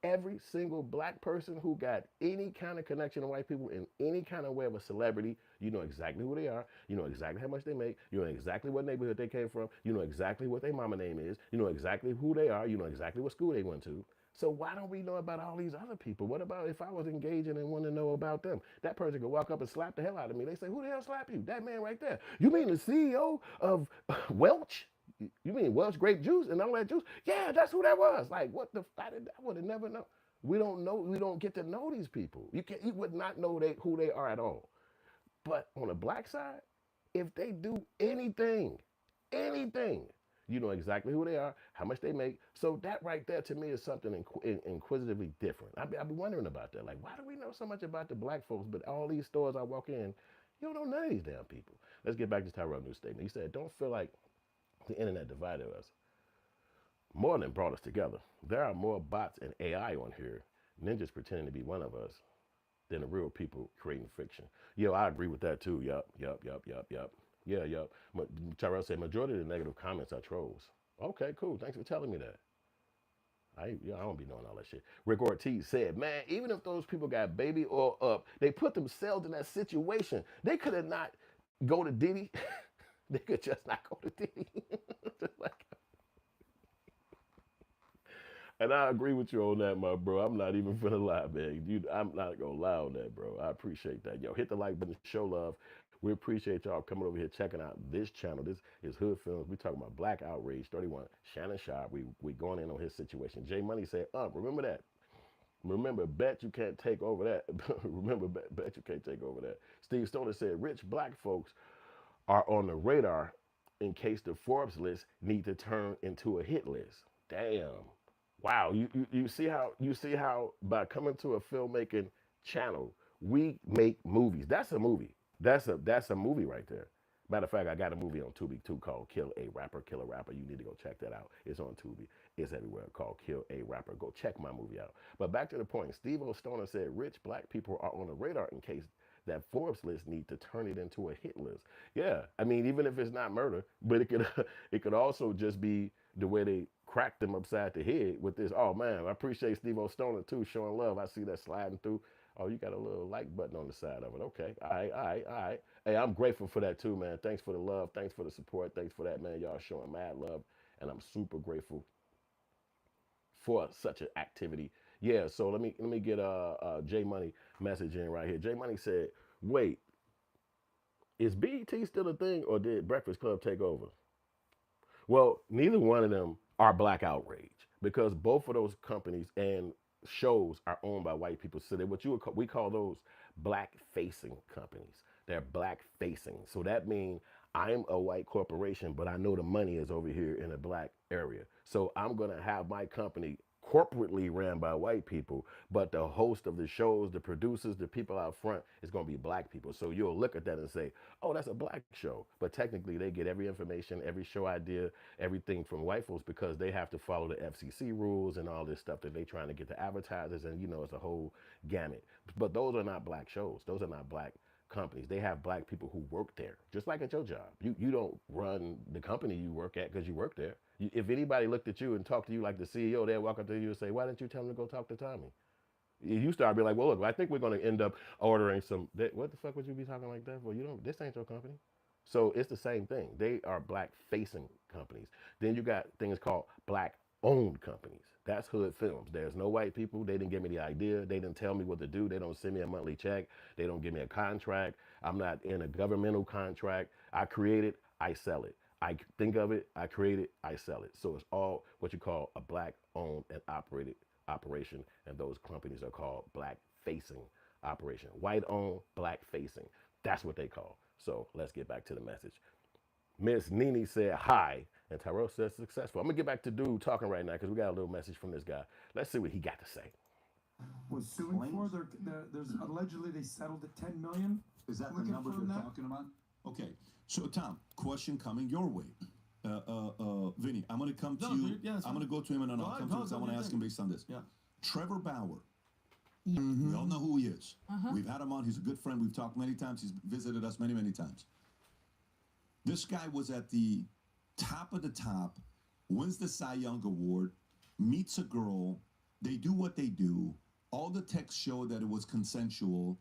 Every single black person who got any kind of connection to white people in any kind of way of a celebrity, you know exactly who they are. You know exactly how much they make. You know exactly what neighborhood they came from. You know exactly what their mama name is. You know exactly who they are. You know exactly what school they went to. So why don't we know about all these other people? What about if I was engaging and wanted to know about them? That person could walk up and slap the hell out of me. They say, who the hell slapped you? That man right there. You mean the CEO of Welch? You mean Welch grape juice and all that juice? Yeah, that's who that was. Like, what the? I would have never known. We don't know. We don't get to know these people. You would not know who they are at all. But on the black side, if they do anything, you know exactly who they are, how much they make. So that right there to me is something inquisitively different. I've been wondering about that. Like, why do we know so much about the black folks, but all these stores I walk in, you don't know none of these damn people. Let's get back to Tyrell News statement. He said, don't feel like the internet divided us more than brought us together. There are more bots and AI on here, ninjas pretending to be one of us, than the real people creating fiction. Yo, I agree with that too. Yup. Yeah, yup. Tyrell said, majority of the negative comments are trolls. Okay, cool. Thanks for telling me that. I don't be knowing all that shit. Rick Ortiz said, man, even if those people got baby oil up, they put themselves in that situation. They could have not go to Diddy. They could just not go to Diddy. Like, and I agree with you on that, my bro. I'm not even finna lie, man. I'm not gonna lie on that, bro. I appreciate that. Yo, hit the like button, show love. We appreciate y'all coming over here checking out this channel. This is Hood Films. We talking about Black Outrage 31. Shannon Sharpe. We going in on his situation. Jay Money said, remember that. Remember, bet you can't take over that. Remember, bet you can't take over that. Steve Stoner said, rich black folks are on the radar in case the Forbes list need to turn into a hit list. Damn. Wow. You see how by coming to a filmmaking channel, we make movies. That's a movie. That's a movie right there. Matter of fact, I got a movie on Tubi too called Kill a Rapper, Kill a Rapper. You need to go check that out. It's on Tubi. It's everywhere called Kill a Rapper. Go check my movie out. But back to the point, Steve O'Stoner said rich black people are on the radar in case that Forbes list need to turn it into a hit list. Yeah, I mean, even if it's not murder, but it could it could also just be the way they cracked them upside the head with this. Oh man, I appreciate Steve O'Stoner too, showing love. I see that sliding through. Oh, you got a little like button on the side of it. Okay. All right, all right, all right. Hey, I'm grateful for that too, man. Thanks for the love. Thanks for the support. Thanks for that, man. Y'all showing mad love. And I'm super grateful for such an activity. Yeah, so let me get J Money message in right here. J Money said, wait, is BET still a thing or did Breakfast Club take over? Well, neither one of them are Black Outrage because both of those companies and shows are owned by white people. So that we call those black facing companies. They're black facing. So that means I'm a white corporation, but I know the money is over here in a black area. So I'm gonna have my company corporately ran by white people, but the host of the shows, the producers, the people out front is going to be black people. So you'll look at that and say, oh, that's a black show. But technically they get every information, every show idea, everything from white folks because they have to follow the FCC rules and all this stuff that they're trying to get the advertisers. And, it's a whole gamut. But those are not black shows. Those are not black companies. They have black people who work there, just like at your job. You don't run the company you work at because you work there. If anybody looked at you and talked to you like the CEO, they'd walk up to you and say, why didn't you tell them to go talk to Tommy? You start being like, well, look, I think we're going to end up ordering some. What the fuck would you be talking like that for? This ain't your company. So it's the same thing. They are black facing companies. Then you got things called black owned companies. That's Hood Films. There's no white people. They didn't give me the idea. They didn't tell me what to do. They don't send me a monthly check. They don't give me a contract. I'm not in a governmental contract. I create it, I sell it. I think of it, I create it, I sell it. So it's all what you call a black owned and operated operation. And those companies are called black facing operation. White owned, black facing. That's what they call. So let's get back to the message. Miss Nini said hi, and Tyrell says successful. I'm gonna get back to dude talking right now because we got a little message from this guy. Let's see what he got to say. Was suing for there's allegedly they settled at $10 million. Is that the numbers we're talking about? Okay, so Tom, question coming your way. Vinny, I'm gonna come to you. Yeah, I'm gonna go to him and then I'll come to you because I want to ask him based on this. Yeah. Trevor Bauer. We all know who he is. We've had him on. He's a good friend. We've talked many times. He's visited us many, many times. This guy was at the top of the top, wins the Cy Young Award, meets a girl. They do what they do. All the texts show that it was consensual.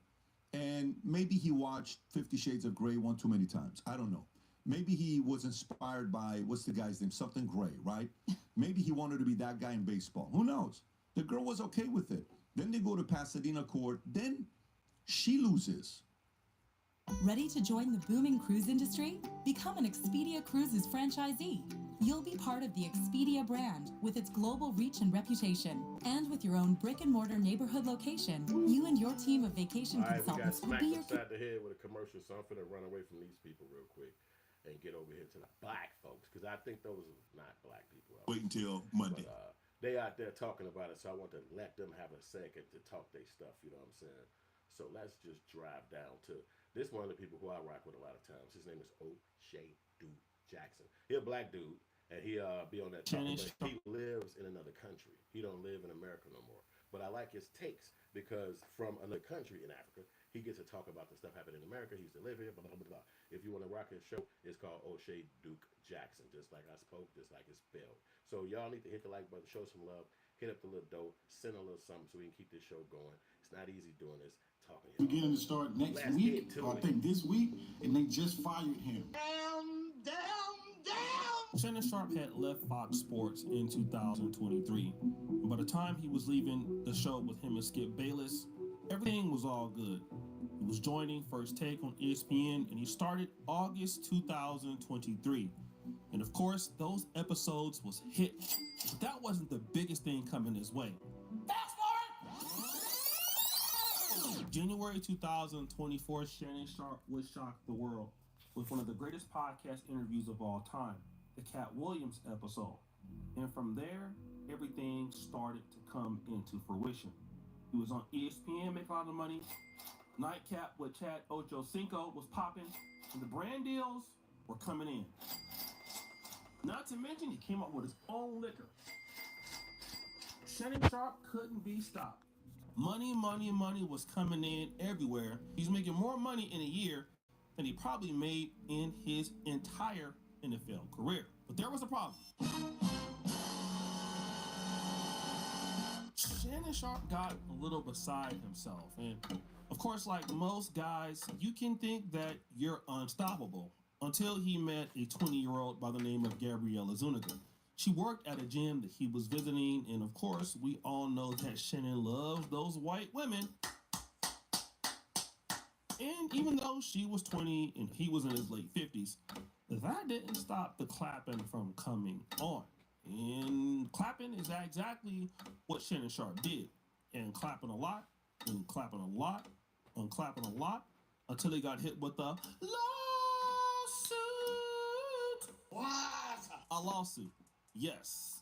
And maybe he watched 50 Shades of Grey one too many times. I don't know. Maybe he was inspired by, what's the guy's name? Something Gray, right? Maybe he wanted to be that guy in baseball. Who knows? The girl was okay with it. Then they go to Pasadena court. Then she loses. Ready to join the booming cruise industry? Become an Expedia Cruises franchisee. You'll be part of the Expedia brand with its global reach and reputation. And with your own brick-and-mortar neighborhood location, you and your team of vacation consultants will be your... upside the head with a commercial, so I'm finna run away from these people real quick and get over here to the black folks, because I think those are not black people. Wait until Monday. But, they out there talking about it, so I want to let them have a second to talk their stuff, you know what I'm saying? So let's just drive down to... This one of the people who I rock with a lot of times. His name is O'Shea Duke Jackson. He a black dude, and he be on that talk, but he lives in another country. He don't live in America no more. But I like his takes because from another country in Africa, he gets to talk about the stuff happening in America. He used to live here, blah, blah, blah, blah. If you want to rock his show, it's called O'Shea Duke Jackson, just like I spoke, just like it's spelled. So y'all need to hit the like button, show some love, hit up the little dough, send a little something so we can keep this show going. It's not easy doing this. Beginning to start next week, or I think this week, and they just fired him. Down. Shannon Sharpe had left Fox Sports in 2023. By the time he was leaving the show with him and Skip Bayless, everything was all good. He was joining First Take on ESPN, and he started August 2023. And of course, those episodes was hit. But that wasn't the biggest thing coming his way. Fast forward! January 2024, Shannon Sharpe would shock the world with one of the greatest podcast interviews of all time, the Cat Williams episode. And from there, everything started to come into fruition. He was on ESPN making a lot of money. Nightcap with Chad Ochocinco was popping, and the brand deals were coming in. Not to mention, he came up with his own liquor. Shannon Sharpe couldn't be stopped. Money was coming in everywhere. He's making more money in a year than he probably made in his entire NFL career. But there was a problem. Shannon Sharpe got a little beside himself. And of course, like most guys, you can think that you're unstoppable until he met a 20-year-old by the name of Gabriella Zuniga. She worked at a gym that he was visiting, and of course, we all know that Shannon loves those white women. And even though she was 20 and he was in his late 50s, that didn't stop the clapping from coming on. And clapping is exactly what Shannon Sharpe did. And clapping a lot, and clapping a lot, and clapping a lot, until he got hit with a lawsuit. What? A lawsuit. Yes.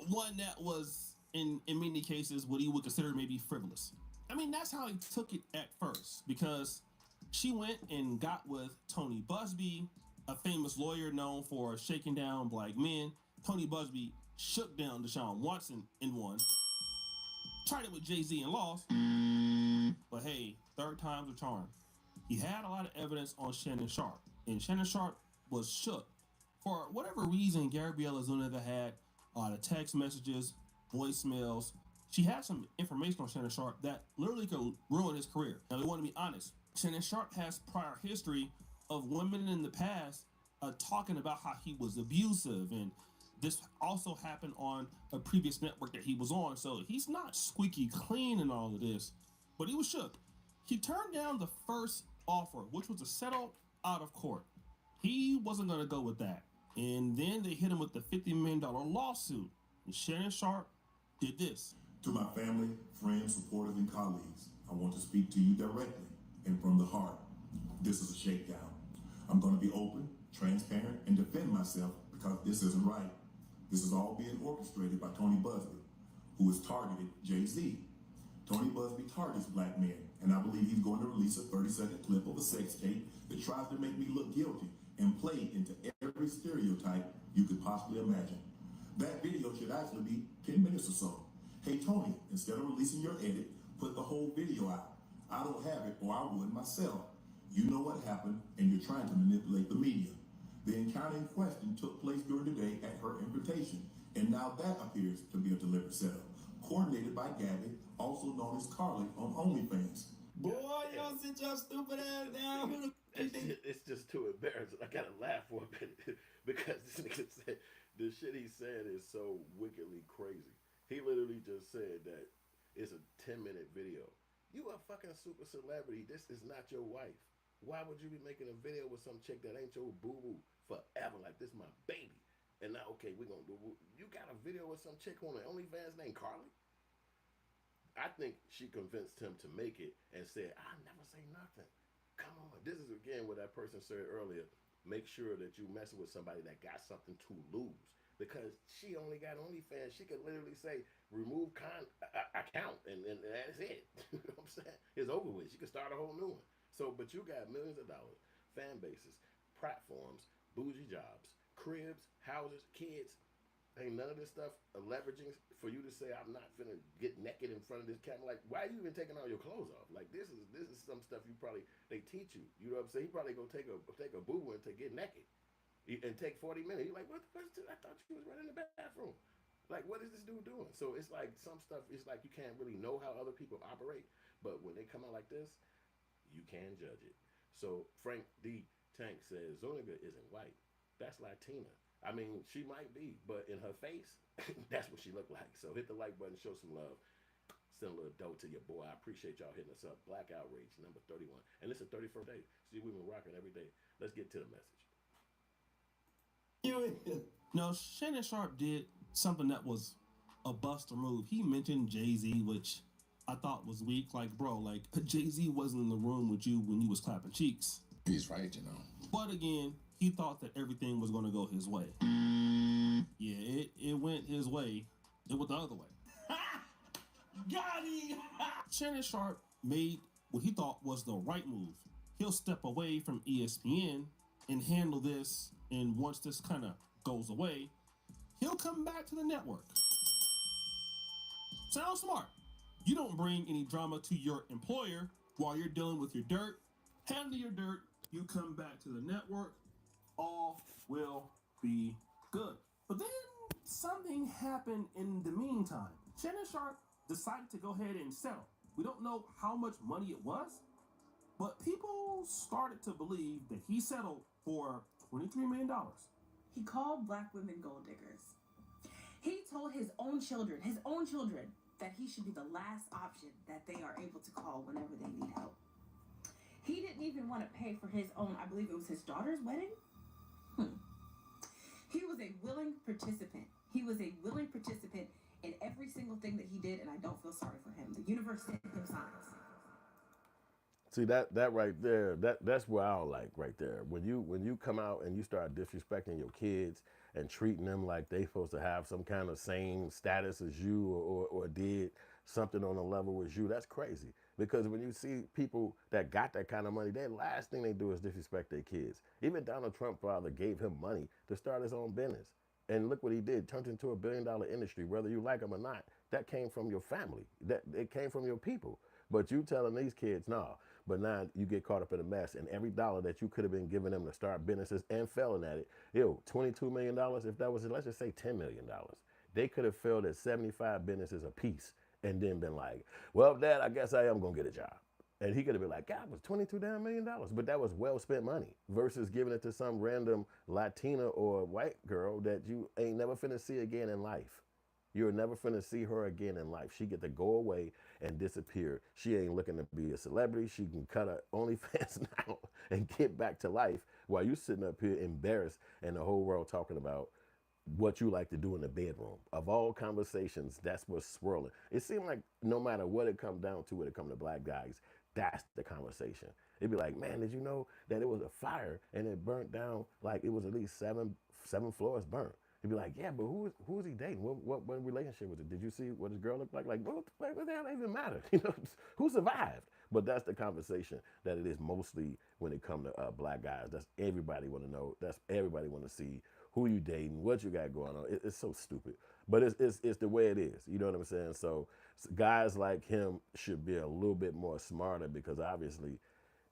One that was, in many cases, what he would consider maybe frivolous. I mean, that's how he took it at first, because she went and got with Tony Busby, a famous lawyer known for shaking down black men. Tony Busby shook down Deshaun Watson and won. Tried it with Jay-Z and lost. But hey, third time's a charm. He had a lot of evidence on Shannon Sharpe, and Shannon Sharpe was shook. For whatever reason, Gabriella Zuniga had a lot of text messages, voicemails. She had some information on Shannon Sharpe that literally could ruin his career. Now, we want to be honest. Shannon Sharpe has prior history of women in the past talking about how he was abusive, and this also happened on a previous network that he was on, so he's not squeaky clean in all of this, but he was shook. He turned down the first offer, which was to settle out of court. He wasn't going to go with that, and then they hit him with the $50 million lawsuit, and Shannon Sharpe did this. To my family, friends, supporters, and colleagues, I want to speak to you directly and from the heart. This is a shakedown. I'm going to be open, transparent, and defend myself because this isn't right. This is all being orchestrated by Tony Busby, who has targeted Jay-Z. Tony Busby targets black men, and I believe he's going to release a 30-second clip of a sex tape that tries to make me look guilty and play into every stereotype you could possibly imagine. That video should actually be 10 minutes or so. Hey, Tony, instead of releasing your edit, put the whole video out. I don't have it, or I would myself. You know what happened, and you're trying to manipulate the media. The encounter in question took place during the day at her invitation, and now that appears to be a deliberate setup, coordinated by Gabby, also known as Carly on OnlyFans. Boy, y'all sit your stupid ass down. It's just too embarrassing. I gotta laugh for a minute because this nigga said the shit he said is so wickedly crazy. He literally just said that it's a 10-minute video. You a fucking super celebrity. This is not your wife. Why would you be making a video with some chick that ain't your boo-boo forever? Like, this my baby. And now, okay, we're gonna do. You got a video with some chick on the OnlyFans named Carly? I think she convinced him to make it and said, I'll never say nothing. Come on. This is, again, what that person said earlier. Make sure that you messing with somebody that got something to lose. Because she only got OnlyFans. She could literally say, remove account, and that's it. You know what I'm saying? It's over with. She could start a whole new one. So, but you got millions of dollars, fan bases, platforms, bougie jobs, cribs, houses, kids. Ain't none of this stuff leveraging for you to say, I'm not finna get naked in front of this camera. Like, why are you even taking all your clothes off? Like, this is some stuff you probably, they teach you. You know what I'm saying? He probably go take a boo-boo and to get naked and take 40 minutes. You're like, what's this? I thought you was running in the bathroom. Like, what is this dude doing? So it's like some stuff, it's like you can't really know how other people operate. But when they come out like this, you can judge it. So Frank D. Tank says, Zuniga isn't white. That's Latina. I mean, she might be, but in her face, that's what she looked like. So hit the like button, show some love. send a little dough to your boy. I appreciate y'all hitting us up. Black Outrage, number 31. And it's the 31st day. See, we've been rocking every day. Let's get to the message. No, Shannon Sharpe did something that was a buster move. He mentioned Jay-Z, which I thought was weak. Like, bro, like, Jay-Z wasn't in the room with you when you was clapping cheeks. He's right, you know. But again, he thought that everything was going to go his way. Yeah, it went his way. It went the other way. Got him! Shannon Sharpe made what he thought was the right move. He'll step away from ESPN and handle this, and once this kind of goes away, he'll come back to the network. Sounds smart. You don't bring any drama to your employer while you're dealing with your dirt. Handle your dirt. You come back to the network. All will be good. But then something happened in the meantime. Shannon Sharpe decided to go ahead and settle. We don't know how much money it was, but people started to believe that he settled for $23 million. He called black women gold diggers. He told his own children, that he should be the last option that they are able to call whenever they need help. He didn't even want to pay for his own, I believe it was his daughter's wedding. He was a willing participant. He was a willing participant in every single thing that he did, and I don't feel sorry for him. The universe sent him signs. See that right there, that's what I don't like right there. When you come out and you start disrespecting your kids and treating them like they supposed to have some kind of same status as you or did something on a level as you, that's crazy. Because when you see people that got that kind of money, the last thing they do is disrespect their kids. Even Donald Trump's father gave him money to start his own business. And look what he did, turned into $1 billion industry, whether you like him or not. That came from your family. It came from your people. But you telling these kids, nah. But now you get caught up in a mess, and every dollar that you could have been giving them to start businesses and failing at it, $22 million, if that was, let's just say $10 million. They could have failed at 75 businesses apiece and then been like, well, Dad, I guess I am going to get a job. And he could have been like, God, it was $22 million. But that was well spent money versus giving it to some random Latina or white girl that you ain't never finna see again in life. You're never finna see her again in life. She get to go away and disappear. She ain't looking to be a celebrity. She can cut her OnlyFans now and get back to life while you sitting up here embarrassed and the whole world talking about what you like to do in the bedroom. Of all conversations, that's what's swirling. It seemed like no matter what it comes down to when it comes to black guys, that's the conversation. It'd be like, man, did you know that it was a fire and it burnt down, like it was at least seven floors burnt? He'd be like, yeah, but who was he dating? What relationship was it? Did you see what his girl looked like? Like, what the hell even matter? You know, who survived? But that's the conversation that it is mostly when it comes to black guys. That's everybody want to know. That's everybody want to see who you dating, what you got going on. It's so stupid, but it's the way it is. You know what I'm saying? So guys like him should be a little bit more smarter because obviously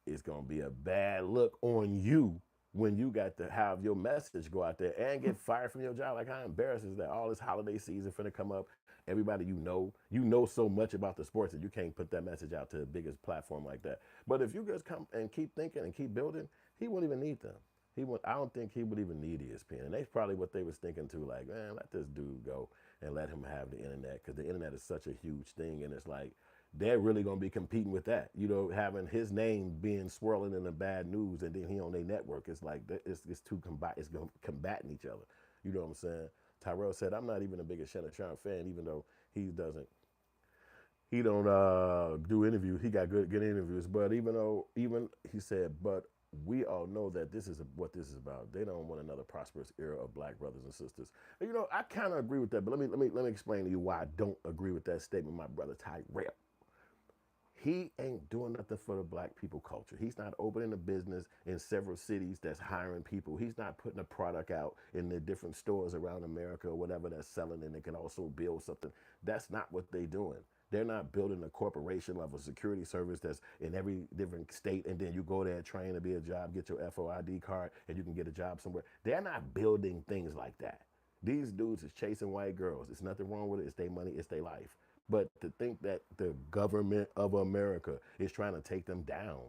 it's gonna be a bad look on you when you got to have your message go out there and get fired from your job. Like, how embarrassing is that? All this holiday season finna come up. Everybody you know so much about the sports that you can't put that message out to the biggest platform like that. But if you just come and keep thinking and keep building, he wouldn't even need them. I don't think he would even need ESPN. And that's probably what they was thinking too, like, man, let this dude go and let him have the internet because the internet is such a huge thing. And it's like, they're really going to be competing with that. You know, having his name being swirling in the bad news and then he on their network, it's like, it's combating each other. You know what I'm saying? Tyrell said, I'm not even a biggest Shannon Sharpe fan, even though he don't do interviews. He got good interviews. But even he said, but we all know that this is what this is about. They don't want another prosperous era of black brothers and sisters. And, you know, I kind of agree with that, but let me explain to you why I don't agree with that statement, my brother Tyrell. He ain't doing nothing for the black people culture. He's not opening a business in several cities that's hiring people. He's not putting a product out in the different stores around America or whatever that's selling and they can also build something. That's not what they're doing. They're not building a corporation level security service that's in every different state and then you go there train to be a job, get your FOID card and you can get a job somewhere. They're not building things like that. These dudes is chasing white girls. There's nothing wrong with it. It's their money, it's their life. But to think that the government of America is trying to take them down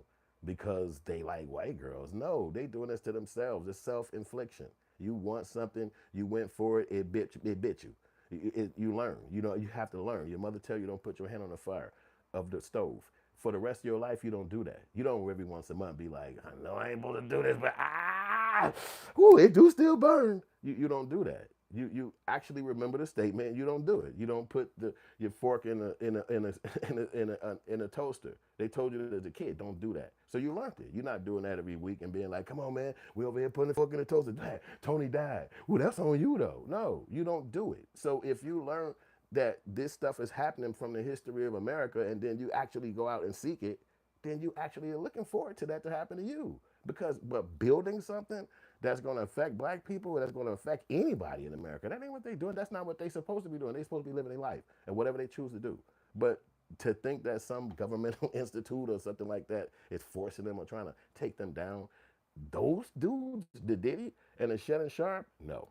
because they like white girls. No, they doing this to themselves. It's self-infliction. You want something, you went for it, it bit you. You learn. You know, you have to learn. Your mother tell you don't put your hand on the fire of the stove. For the rest of your life, you don't do that. You don't every once a month be like, I know I ain't supposed to do this, but ooh, it do still burn. You don't do that. You actually remember the statement. And you don't do it. You don't put your fork in a toaster. They told you that as a kid, don't do that. So you learned it. You're not doing that every week and being like, come on, man, we over here putting the fork in the toaster. Dad, Tony died. Ooh, that's on you though. No, you don't do it. So if you learn that this stuff is happening from the history of America, and then you actually go out and seek it, then you actually are looking forward to that to happen to you. But building something that's going to affect black people, that's going to affect anybody in America, that ain't what they doing. That's not what they supposed to be doing. They supposed to be living their life and whatever they choose to do. But to think that some governmental institute or something like that is forcing them or trying to take them down, those dudes, the Diddy and the Shannon Sharpe, no.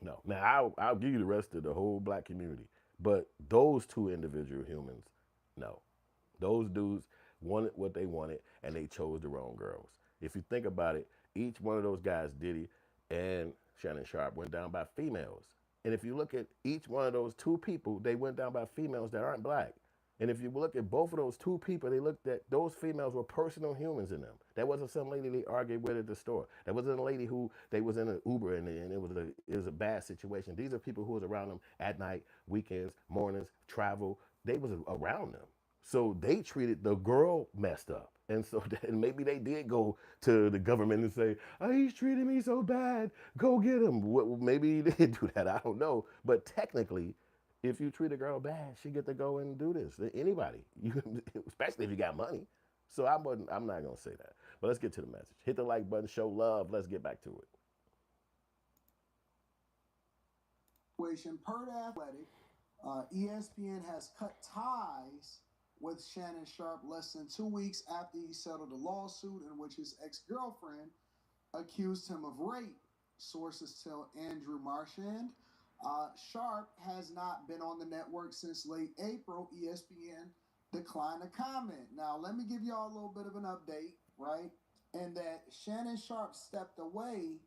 No. Now I'll give you the rest of the whole black community, but those two individual humans, no. Those dudes wanted what they wanted, and they chose the wrong girls. If you think about it, each one of those guys, Diddy and Shannon Sharpe, went down by females. And if you look at each one of those two people, they went down by females that aren't black. And if you look at both of those two people, they looked at those females were personal humans in them. That wasn't some lady they argued with at the store. That wasn't a lady who they was in an Uber and it was a bad situation. These are people who was around them at night, weekends, mornings, travel. They was around them. So they treated the girl messed up. And so and maybe they did go to the government and say, oh, he's treating me so bad. Go get him. Maybe they did do that. I don't know. But technically, if you treat a girl bad, she get to go and do this. Anybody, especially if you got money. So I'm not gonna say that. But let's get to the message. Hit the like button, show love. Let's get back to it. Per the Athletic, ESPN has cut ties with Shannon Sharpe less than 2 weeks after he settled a lawsuit in which his ex-girlfriend accused him of rape. Sources tell Andrew Marchand. Sharpe has not been on the network since late April. ESPN declined to comment. Now, let me give y'all a little bit of an update, right? And that Shannon Sharpe stepped away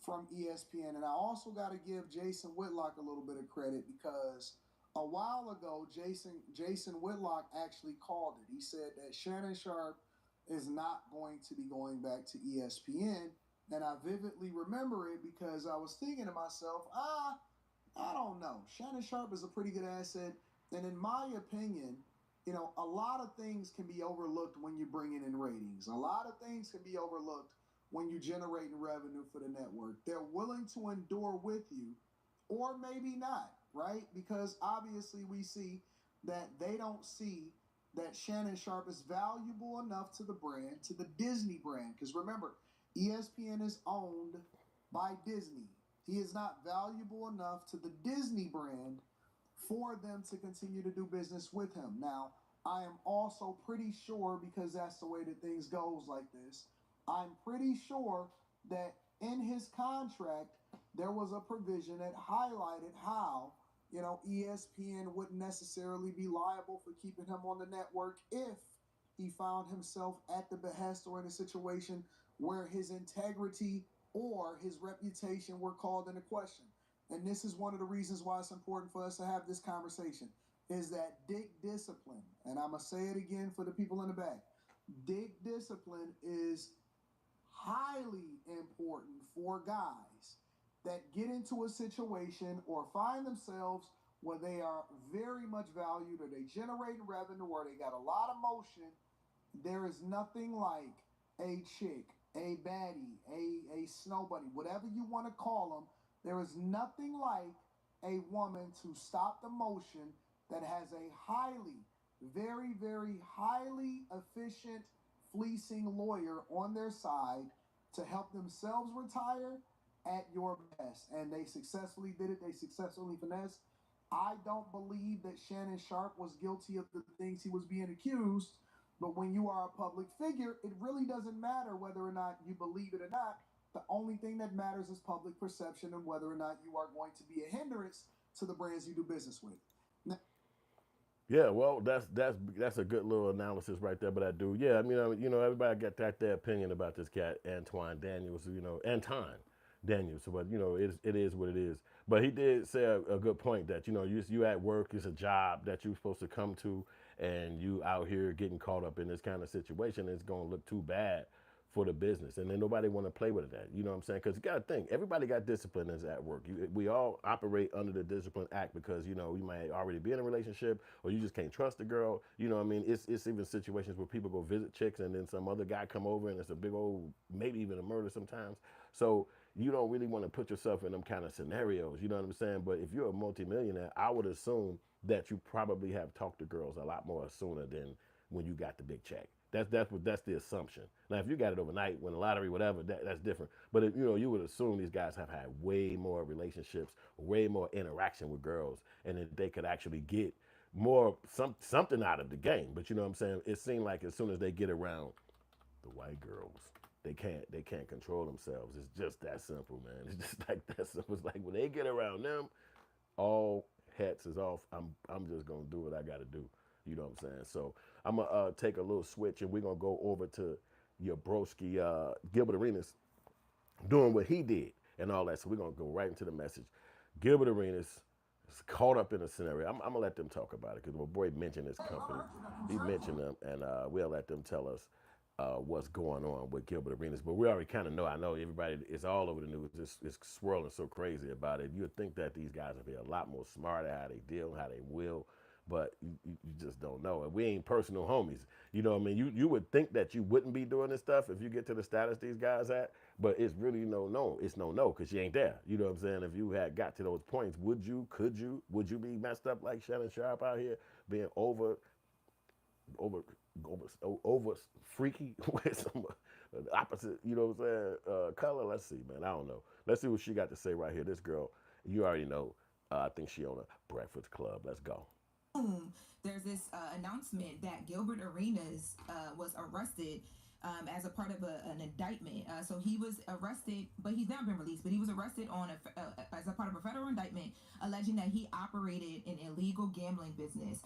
from ESPN. And I also got to give Jason Whitlock a little bit of credit because a while ago, Jason Whitlock actually called it. He said that Shannon Sharpe is not going to be going back to ESPN. And I vividly remember it because I was thinking to myself, I don't know. Shannon Sharpe is a pretty good asset. And in my opinion, a lot of things can be overlooked when you're bringing in ratings. A lot of things can be overlooked when you're generating revenue for the network. They're willing to endure with you, or maybe not, right? Because obviously we see that they don't see that Shannon Sharpe is valuable enough to the brand, to the Disney brand. Because remember, ESPN is owned by Disney. He is not valuable enough to the Disney brand for them to continue to do business with him. Now, I am also pretty sure, because that's the way that things goes like this, I'm pretty sure that in his contract, there was a provision that highlighted how, ESPN wouldn't necessarily be liable for keeping him on the network if he found himself at the behest or in a situation where his integrity or his reputation were called into question. And this is one of the reasons why it's important for us to have this conversation, is that dick discipline, and I'm going to say it again for the people in the back, dick discipline is highly important for guys that get into a situation or find themselves where they are very much valued, or they generate revenue, or they got a lot of motion. There is nothing like a chick, a baddie, a snow bunny, whatever you want to call them. There is nothing like a woman to stop the motion that has a very, very highly efficient fleecing lawyer on their side to help themselves retire at your best. And they successfully did it. They successfully finessed. I don't believe that Shannon Sharpe was guilty of the things he was being accused. But when you are a public figure, it really doesn't matter whether or not you believe it or not. The only thing that matters is public perception and whether or not you are going to be a hindrance to the brands you do business with. Now, yeah, well, that's a good little analysis right there. But I do, yeah. I mean, everybody got their opinion about this cat, Antoine Daniels, Anton. Daniel. So, but it is what it is. But he did say a good point that you at work, it's a job that you're supposed to come to, and you out here getting caught up in this kind of situation. It's gonna look too bad for the business, and then nobody want to play with that. You know what I'm saying? Because you got to think, everybody got discipline is at work. We all operate under the Discipline Act because you might already be in a relationship, or you just can't trust the girl. You know what I mean? It's even situations where people go visit chicks, and then some other guy come over, and it's a big old, maybe even a murder sometimes. So you don't really want to put yourself in them kind of scenarios. You know what I'm saying? But if you're a multimillionaire, I would assume that you probably have talked to girls a lot more sooner than when you got the big check. That's the assumption. Now, if you got it overnight, win the lottery, whatever, that's different. But you would assume these guys have had way more relationships, way more interaction with girls, and that they could actually get something out of the game. But you know what I'm saying? It seemed like as soon as they get around the white girls, they can't control themselves. It's just that simple, man. It's just like that simple. It's like when they get around them, all hats is off. I'm just gonna do what I gotta do. You know what I'm saying? So I'm gonna take a little switch, and we're gonna go over to your broski Gilbert Arenas doing what he did and all that. So we're gonna go right into the message. Gilbert Arenas is caught up in a scenario. I'm gonna let them talk about it because my boy mentioned his company. He mentioned them, and we'll let them tell us what's going on with Gilbert Arenas. But we already kind of know. I know everybody is all over the news. It's swirling so crazy about it. You'd think that these guys would be a lot more smart at how they deal, how they will. But you just don't know. And we ain't personal homies. You know what I mean? You would think that you wouldn't be doing this stuff if you get to the status these guys at, but it's really no. It's no, because you ain't there. You know what I'm saying? If you had got to those points, would you be messed up like Shannon Sharpe out here, being over freaky with some opposite, you know what I'm saying, color? Let's see, man. I don't know. Let's see what she got to say right here. This girl, you already know. I think she on a Breakfast Club. Let's go. There's this announcement that Gilbert Arenas was arrested as a part of an indictment. So he was arrested, but he's now been released. But he was arrested as a part of a federal indictment alleging that he operated an illegal gambling business.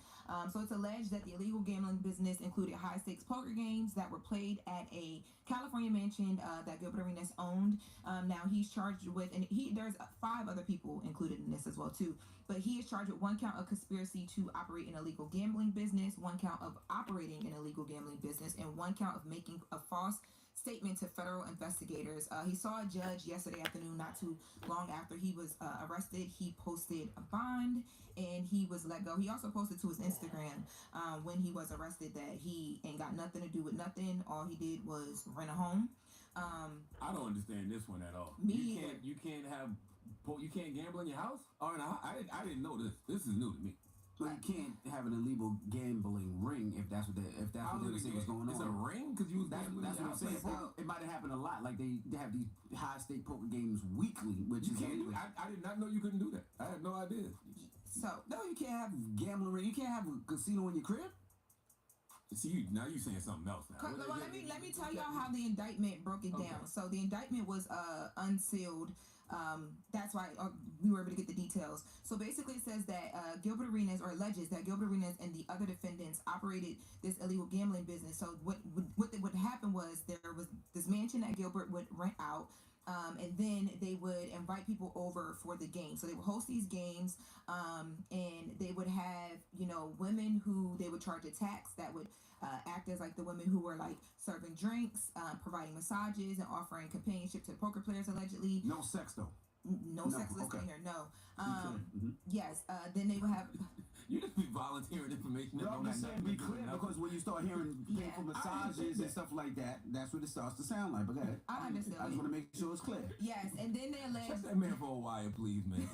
So it's alleged that the illegal gambling business included high-stakes poker games that were played at a California mansion that Gilbert Arenas owned. Now he's charged with, and there's 5 other people included in this as well too. But he is charged with 1 count of conspiracy to operate an illegal gambling business, 1 count of operating an illegal gambling business, and 1 count of making a false statement to federal investigators. He saw a judge yesterday afternoon, not too long after he was arrested. He posted a bond and he was let go. He also posted to his Instagram when he was arrested that he ain't got nothing to do with nothing. All he did was rent a home. I don't understand this one at all. You can't gamble in your house? Oh, no, I didn't know this. This is new to me. But you can't have an illegal gambling ring if that's what they're saying was going on. It's a ring because you was gambling. That's what I'm saying. It might have happened a lot. Like they have these high stake poker games weekly, which you can't do. I did not know you couldn't do that. I had no idea. So no, you can't have gambling ring. You can't have a casino in your crib. See, now you saying something else now. Well, let me tell y'all how the indictment broke it down. So the indictment was unsealed. That's why we were able to get the details. So basically it says that Gilbert Arenas, or alleges that Gilbert Arenas and the other defendants operated this illegal gambling business. So what would happen was there was this mansion that Gilbert would rent out. And then they would invite people over for the game. So they would host these games, and they would have, women who they would charge a tax that would act as like the women who were like serving drinks, providing massages, and offering companionship to the poker players allegedly. No sex though. No sex listed here. No. Yes. Then they would have. You just be volunteering information. No, I'm just saying be clear because when you start hearing painful massages and stuff like that, that's what it starts to sound like. But go ahead. I understand. I just want to make sure it's clear. Yes, and then they allege. Shut that man for a while, please, man.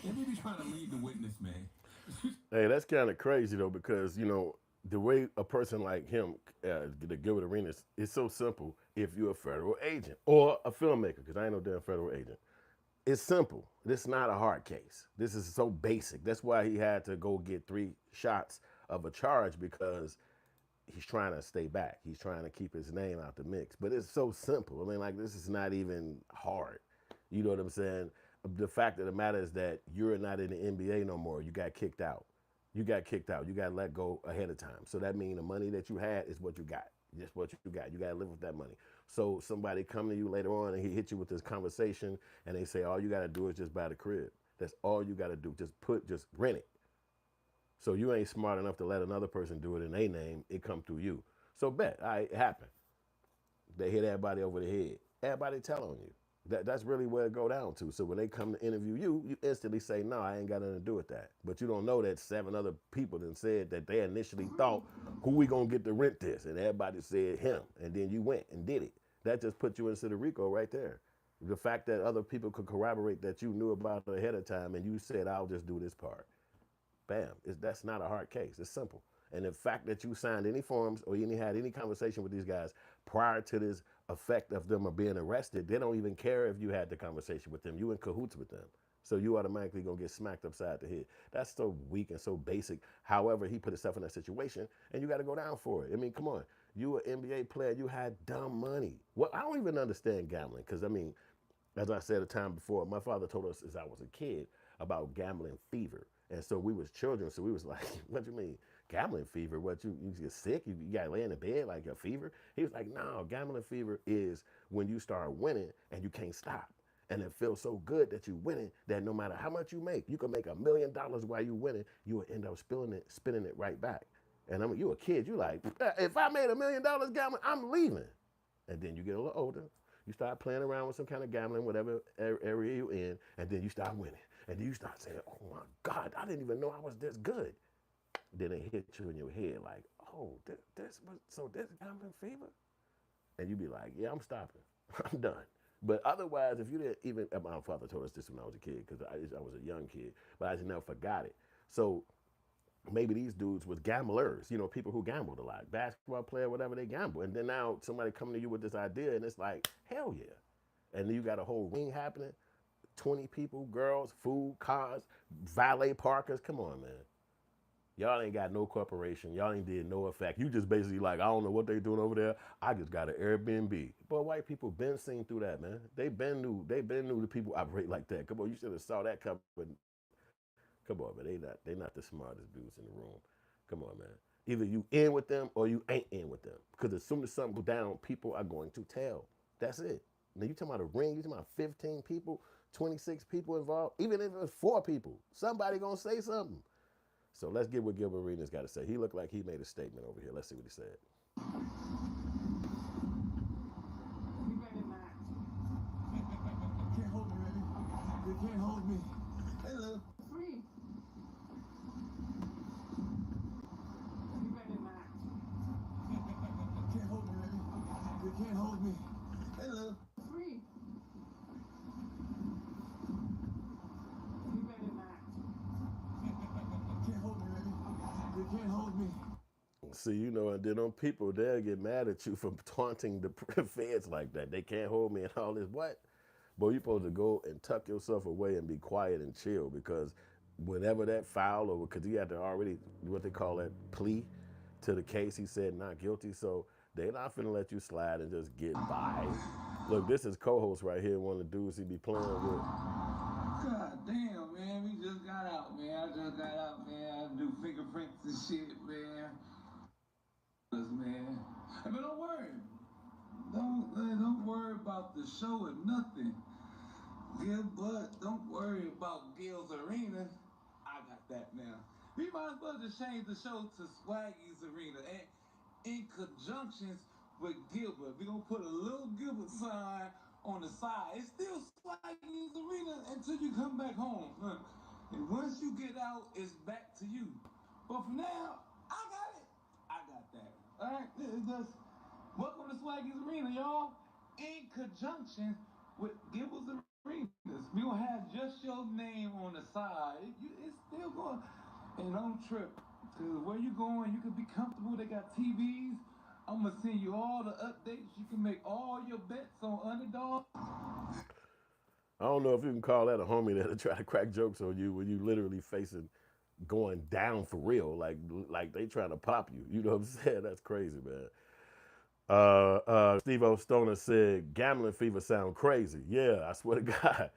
Let me be trying to lead the witness, man. Hey, that's kind of crazy though, because the way a person like him, the Gilbert Arenas, is so simple. If you're a federal agent or a filmmaker, because I ain't no damn federal agent. It's simple. This is not a hard case. This is so basic. That's why he had to go get 3 shots of a charge, because he's trying to stay back. He's trying to keep his name out the mix. But it's so simple. I mean, like, this is not even hard. You know what I'm saying? The fact of the matter is that you're not in the NBA no more. You got kicked out. You got let go ahead of time. So that means the money that you had is what you got. Just what you got. You got to live with that money. So somebody come to you later on and he hit you with this conversation and they say, all you got to do is just buy the crib. That's all you got to do. Just rent it. So you ain't smart enough to let another person do it in their name. It come through you. So bet, all right, it happened. They hit everybody over the head. Everybody tell on you. That's really where it go down to. So when they come to interview you, you instantly say, no, I ain't got nothing to do with that. But you don't know that 7 other people then said that they initially thought, who we gonna get to rent this? And everybody said him. And then you went and did it. That just put you in Puerto Rico right there. The fact that other people could corroborate that you knew about it ahead of time and you said, I'll just do this part. Bam. That's not a hard case. It's simple. And the fact that you signed any forms or you had any conversation with these guys prior to this effect of them being arrested, they don't even care if you had the conversation with them. You in cahoots with them. So you automatically gonna get smacked upside the head. That's so weak and so basic. However, he put himself in that situation and you gotta go down for it. I mean, come on. You an NBA player, you had dumb money. Well, I don't even understand gambling because, I mean, as I said a time before, my father told us as I was a kid about gambling fever. And so we was children, so we was like, what do you mean? Gambling fever? What, you get sick? You got to lay in the bed like a fever? He was like, no, gambling fever is when you start winning and you can't stop. And it feels so good that you're winning that no matter how much you make, you can make $1 million while you're winning, you will end up spinning it right back. And I mean, you a kid, you like, if I made $1 million gambling, I'm leaving. And then you get a little older, you start playing around with some kind of gambling, whatever area you're in, and then you start winning. And then you start saying, oh my God, I didn't even know I was this good. Then it hit you in your head like, oh, this gambling fever? And you be like, yeah, I'm stopping. I'm done. But otherwise, if you didn't even, my father told us this when I was a kid, because I was a young kid, but I just never forgot it. So maybe these dudes was gamblers, you know, people who gambled a lot, basketball player, whatever, they gamble. And then now somebody coming to you with this idea and it's like, hell yeah. And then you got a whole ring happening, 20 people, girls, food, cars, valet parkers. Come on, man. Y'all ain't got no corporation. Y'all ain't did no effect. You just basically like, I don't know what they doing over there. I just got an Airbnb. But white people been seen through that, man. They been knew the people operate like that. Come on, you should have saw that coming. Come on, man. They not the smartest dudes in the room. Come on, man. Either you in with them or you ain't in with them. Because as soon as something go down, people are going to tell. That's it. Now you talking about a ring, you talking about 15 people, 26 people involved, even if it was 4 people, somebody gonna say something. So let's get what Gilbert Arenas got to say. He looked like he made a statement over here. Let's see what he said. You better not. You can't hold me, baby. You can't hold me. Hey, look. Free. You better not. You can't hold me, baby. You can't hold me. Hey, look. Free. You better not. You can't hold me, baby. You can't hold me. See, you know, and then them people, they'll get mad at you for taunting the feds like that. They can't hold me and all this. What? Boy, you're supposed to go and tuck yourself away and be quiet and chill because whenever that foul over, because he had to already, what they call that, plea to the case, he said not guilty. So they're not finna let you slide and just get by. Look, this is co-host right here, one of the dudes he be playing with. God damn, man, we just got out, man. I just got out, man. I do fingerprints and shit, man. Man. I mean, don't worry. Don't worry about the show or nothing. Gilbert, don't worry about Gil's Arena. I got that now. We might as well just change the show to Swaggy's Arena. And in conjunctions with Gilbert, we're gonna put a little Gilbert sign on the side. It's still Swaggy's Arena until you come back home. And once you get out, it's back to you. But for now, I got it. I got that. All right, just welcome to Swaggy's Arena, y'all. In conjunction with Gilbert's Arenas, we gonna have just your name on the side. It's still going. And don't trip, cause where you going, you can be comfortable. They got TVs. I'm gonna send you all the updates. You can make all your bets on Underdog. I don't know if you can call that a homie that'll try to crack jokes on you when you literally facing going down for real, like they trying to pop you. You know what I'm saying? That's crazy, man. Steve O'Stoner said, gambling fever sound crazy. Yeah, I swear to God.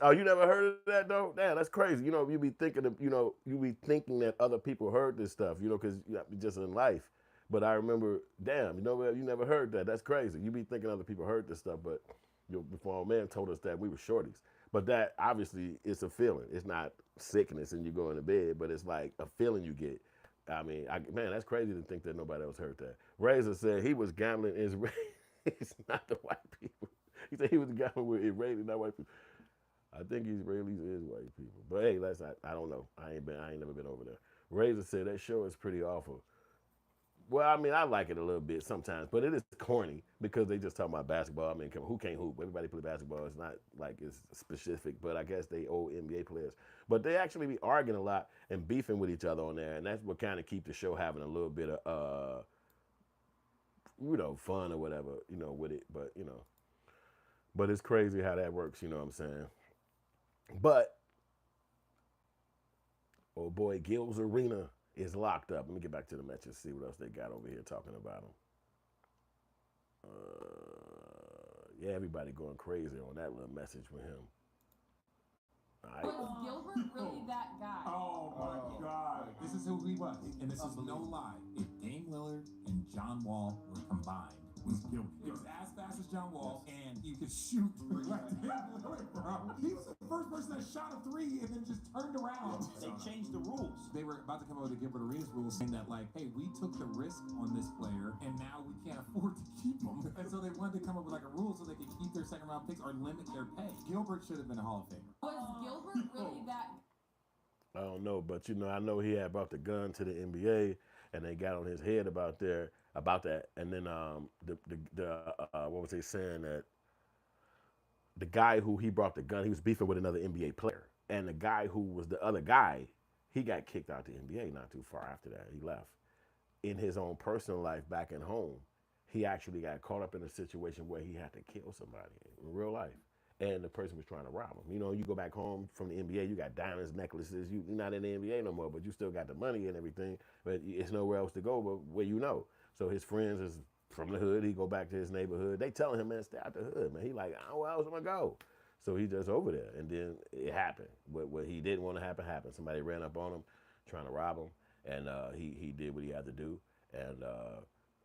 Oh, you never heard of that though? Damn, that's crazy. You know, you be thinking that other people heard this stuff, you know, because just in life. But I remember, damn, you know what? You never heard that. That's crazy. You be thinking other people heard this stuff, but before my man told us that we were shorties. But that obviously it's a feeling. It's not sickness and you go into bed, but it's like a feeling you get. I mean, man, that's crazy to think that nobody else heard that. Razor said he was gambling Israeli. It's not the white people. He said he was gambling with Israeli, not white people. I think Israelis is white people. But hey, I don't know. I ain't never been over there. Razor said that show is pretty awful. Well, I mean, I like it a little bit sometimes, but it is corny because they just talk about basketball. I mean, who can't hoop? Everybody play basketball. It's not like it's specific, but I guess they old NBA players. But they actually be arguing a lot and beefing with each other on there, and that's what kind of keep the show having a little bit of, fun or whatever, with it. But but it's crazy how that works. You know what I'm saying? But oh boy, Gil's Arena is locked up. Let me get back to the matches, see what else they got over here talking about them. Yeah, everybody going crazy on that little message with him. Was Gilbert really that guy? Oh my God. This is who he was. And this is no lie. If Dame Lillard and John Wall were combined, was Gilbert. He was as fast as John Wall, and you could shoot like Dame Lillard, bro. He was the first person that shot a three and then just turned around. They changed the rules. They were about to come up with the Gilbert Arenas rules saying that, like, hey, we took the risk on this player, and now we can't afford to keep him. And so they wanted to come up with like a rule so they could keep their second round picks or limit their pay. Gilbert should have been a Hall of Famer. Was Gilbert really that? I don't know, but I know he had brought the gun to the NBA, and they got on his head about that. And then what was they saying that the guy who he brought the gun, he was beefing with another NBA player, and the guy who was the other guy, he got kicked out the NBA not too far after that. He left. In his own personal life back at home, he actually got caught up in a situation where he had to kill somebody in real life. And the person was trying to rob him. You go back home from the NBA, you got diamonds, necklaces. You're not in the NBA no more, but you still got the money and everything. But it's nowhere else to go but where So his friends is from the hood. He go back to his neighborhood. They telling him, man, stay out the hood, man. He like, oh, where else am I go? So he just over there. And then it happened. What he didn't want to happen happened. Somebody ran up on him trying to rob him. And he did what he had to do. And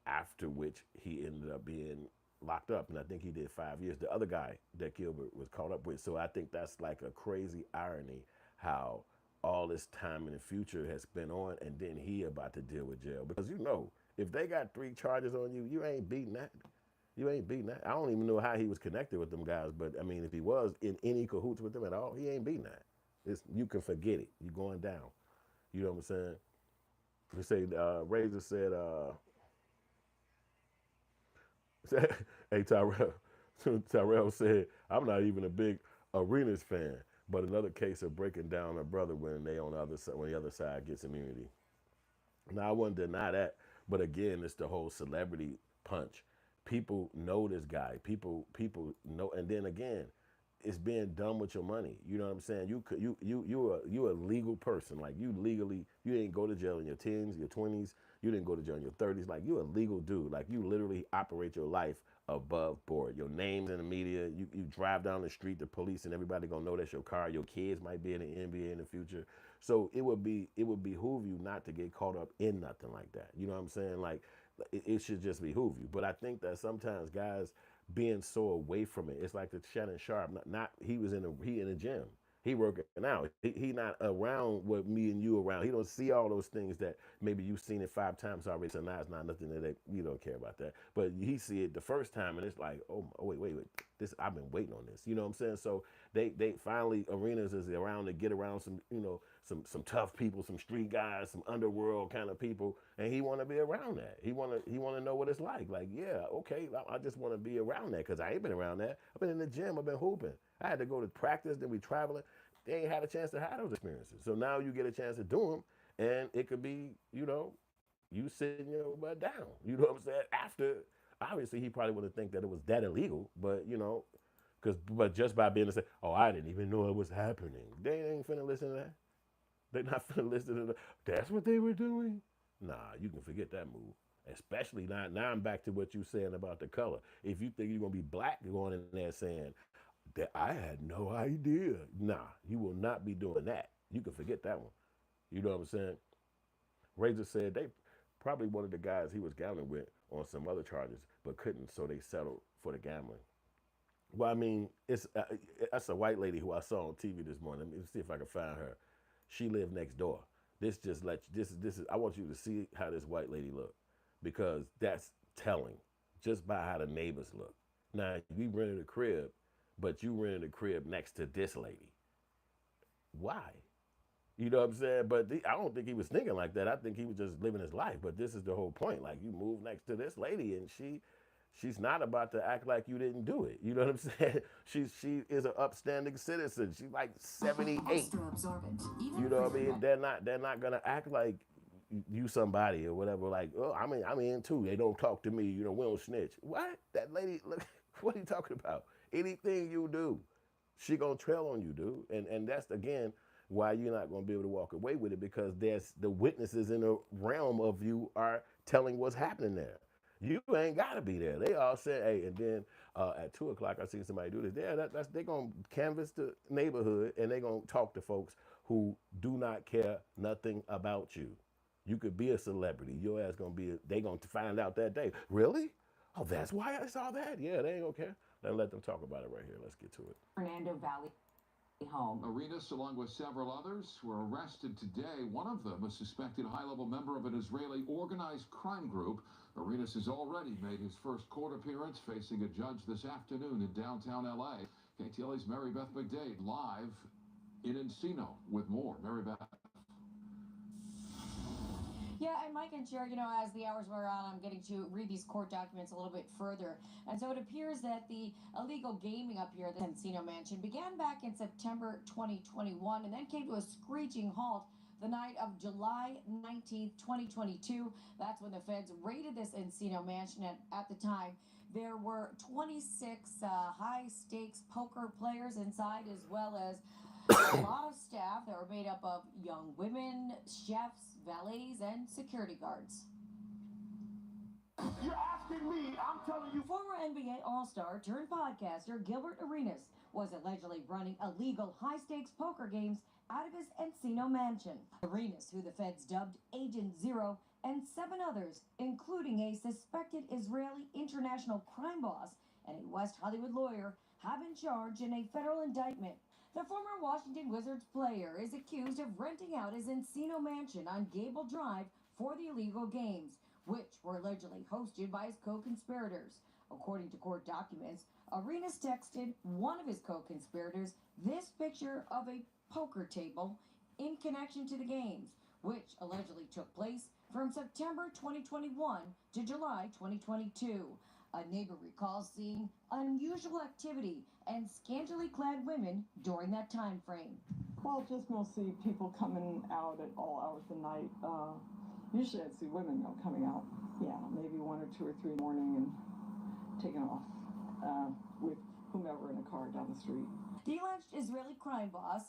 after which he ended up being locked up, and I think he did 5 years. The other guy that Gilbert was caught up with. So I think that's like a crazy irony how all this time in the future has been on, and then he about to deal with jail. Because if they got 3 charges on you, you ain't beating that. You ain't beating that. I don't even know how he was connected with them guys, but I mean, if he was in any cahoots with them at all, he ain't beating that. You can forget it. You going down. You know what I'm saying? We say Razor said. Hey, Tyrell said, I'm not even a big Arenas fan, but another case of breaking down a brother when they on the other side, when the other side gets immunity. Now, I wouldn't deny that, but again, it's the whole celebrity punch. People know this guy. People know, and then again, it's being done with your money. You know what I'm saying? You a legal person. Like you didn't go to jail in your 10s, your 20s. You didn't go to jail in your 30s. Like you a legal dude. Like you literally operate your life above board. Your name's in the media. You drive down the street, the police and everybody gonna know that's your car. Your kids might be in the NBA in the future. So it would behoove you not to get caught up in nothing like that. You know what I'm saying? Like it should just behoove you. But I think that sometimes guys being so away from it. It's like the Shannon Sharpe. He in the gym. He working out. He not around what me and you around. He don't see all those things that maybe you've seen it 5 times already. So now it's not nothing that you don't care about that. But he see it the first time and it's like, oh wait. This I've been waiting on this. You know what I'm saying? So they finally Arenas is around to get around some some tough people, some street guys, some underworld kind of people, and he want to be around that. He want to know what it's like. Like, yeah, okay, I just want to be around that because I ain't been around that. I've been in the gym. I've been hooping. I had to go to practice. Then we traveling. They ain't had a chance to have those experiences. So now you get a chance to do them, and it could be, you sitting your butt down. You know what I'm saying? After, obviously, he probably wouldn't think that it was that illegal, but but just by being to say, oh, I didn't even know it was happening. They ain't finna listen to that. They not finna listen to that. That's what they were doing. Nah, you can forget that move. Especially now I'm back to what you saying about the color. If you think you're gonna be black, you're going in there saying that I had no idea. Nah, you will not be doing that. You can forget that one. You know what I'm saying? Razor said they Probably one of the guys he was gambling with on some other charges, but couldn't, so they settled for the gambling. Well, I mean, that's a white lady who I saw on TV this morning. Let me see if I can find her. She lived next door. This is. I want you to see how this white lady look, because that's telling, just by how the neighbors look. Now we rented a crib, but you rented a crib next to this lady. Why? You know what I'm saying? But I don't think he was thinking like that. I think he was just living his life. But this is the whole point. Like, you move next to this lady, and she's not about to act like you didn't do it. You know what I'm saying? She is an upstanding citizen. She's like 78. You know what I mean? They're not gonna act like you somebody or whatever. Like, oh, I'm in too. They don't talk to me. You know, we don't snitch. What? That lady, look, what are you talking about? Anything you do, she gonna trail on you, dude. And that's, again, why you're not gonna be able to walk away with it, because there's the witnesses in the realm of you are telling what's happening there. You ain't gotta be there. They all said, hey, and then at 2 o'clock, I seen somebody do this. Yeah, they're gonna canvass the neighborhood, and they're gonna talk to folks who do not care nothing about you. You could be a celebrity. Your ass gonna be, they gonna find out that day. Really? Oh, that's why I saw that? Yeah, they ain't gonna care. Let them talk about it right here. Let's get to it. Fernando Valley home. Arenas, along with several others, were arrested today. One of them, a suspected high-level member of an Israeli organized crime group. Arenas has already made his first court appearance, facing a judge this afternoon in downtown L.A. KTLA's Mary Beth McDade live in Encino with more. Mary Beth. Yeah, and Mike and Cher, as the hours wear on, I'm getting to read these court documents a little bit further. And so it appears that the illegal gaming up here at the Encino Mansion began back in September 2021 and then came to a screeching halt the night of July 19th, 2022. That's when the feds raided this Encino Mansion. And at the time, there were 26 high-stakes poker players inside, as well as a lot of staff that were made up of young women, chefs, valets, and security guards. You're asking me, I'm telling you. Former NBA All-Star turned podcaster Gilbert Arenas was allegedly running illegal high-stakes poker games out of his Encino mansion. Arenas, who the feds dubbed Agent Zero, and 7 others, including a suspected Israeli international crime boss and a West Hollywood lawyer, have been charged in a federal indictment. The former Washington Wizards player is accused of renting out his Encino mansion on Gable Drive for the illegal games, which were allegedly hosted by his co-conspirators. According to court documents, Arenas texted one of his co-conspirators this picture of a poker table in connection to the games, which allegedly took place from September 2021 to July 2022. A neighbor recalls seeing unusual activity and scantily clad women during that time frame. Well, just mostly people coming out at all hours of the night. Usually I'd see women coming out, maybe 1 or 2 or 3 in the morning and taking off with whomever in a car down the street. The alleged Israeli crime boss,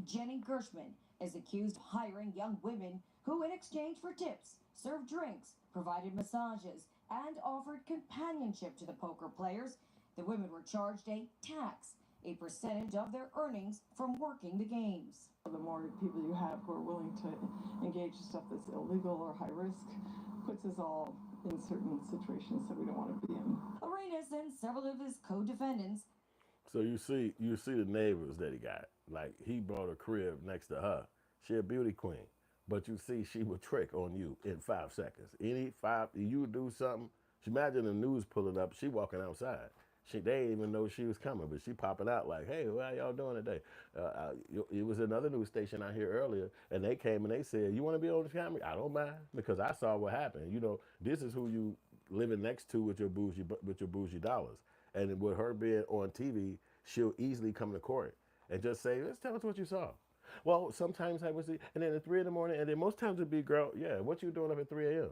Jenny Gershman, is accused of hiring young women who, in exchange for tips, served drinks, provided massages, and offered companionship to the poker players. The women were charged a tax, a percentage of their earnings from working the games. The more people you have who are willing to engage in stuff that's illegal or high risk puts us all in certain situations that we don't want to be in. Arenas and several of his co-defendants. So you see the neighbors that he got. Like, he brought a crib next to her. She a beauty queen. But you see, she would trick on you in 5 seconds. You do something. Imagine the news pulling up. She walking outside. They didn't even know she was coming, but she popping out like, hey, what y'all doing today? It was another news station out here earlier, and they came and they said, you want to be on the camera? I don't mind, because I saw what happened. This is who you living next to with your bougie dollars. And with her being on TV, she'll easily come to court and just say, let's tell us what you saw. Well, sometimes I would see, and then at 3 in the morning, and then most times it'd be, girl, what you doing up at 3 a.m.?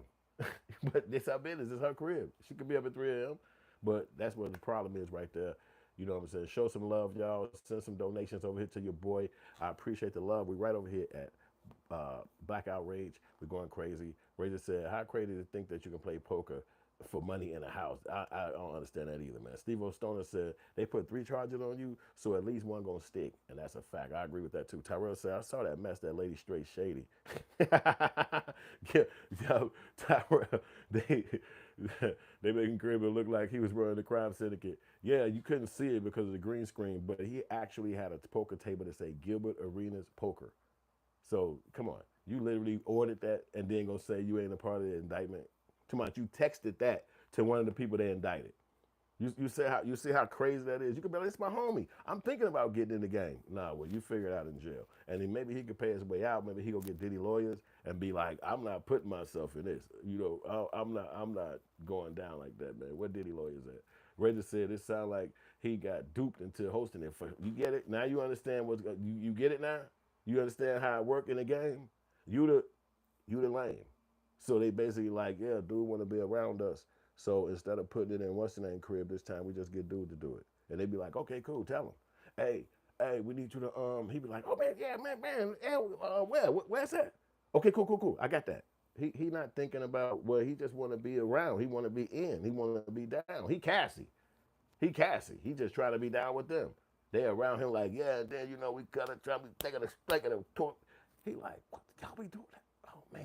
But it's her business, it's her crib. She could be up at 3 a.m., but that's what the problem is right there. You know what I'm saying? Show some love, y'all. Send some donations over here to your boy. I appreciate the love. We're right over here at Black Outrage. We're going crazy. Razor said, how crazy to think that you can play poker for money in a house. I don't understand that either, man. Steve O'Stoner said they put 3 charges on you, so at least one gonna stick, and that's a fact. I agree with that too. Tyrell said I saw that mess. That lady straight shady. Yo, Tyrell, they they making Gilbert look like he was running the crime syndicate. Yeah, you couldn't see it because of the green screen, but he actually had a poker table that say Gilbert Arenas Poker. So come on, you literally ordered that and then gonna say you ain't a part of the indictment. Too much. You texted that to one of the people they indicted. You see how crazy that is. You could be like, it's my homie. I'm thinking about getting in the game. Nah, well, you figure it out in jail. And then maybe he could pay his way out. Maybe he go get Diddy lawyers and be like, I'm not putting myself in this. You know, I'm not going down like that, man. Where Diddy lawyers at? Ray just said it sounded like he got duped into hosting it. You get it? Now you understand what's you get it now? You understand how it work in the game? You the lame. So they basically like, yeah, dude want to be around us. So instead of putting it in what's the name crib this time, we just get dude to do it. And they be like, okay, cool, tell him. Hey, we need you to he be like, oh man, yeah, man, where's that? Okay, cool. I got that. He not thinking about he just want to be around. He want to be in. He want to be down. He Cassie. He just trying to be down with them. They around him like, yeah, then we gotta try to taking a talk. He like, what y'all be doing that? Oh man.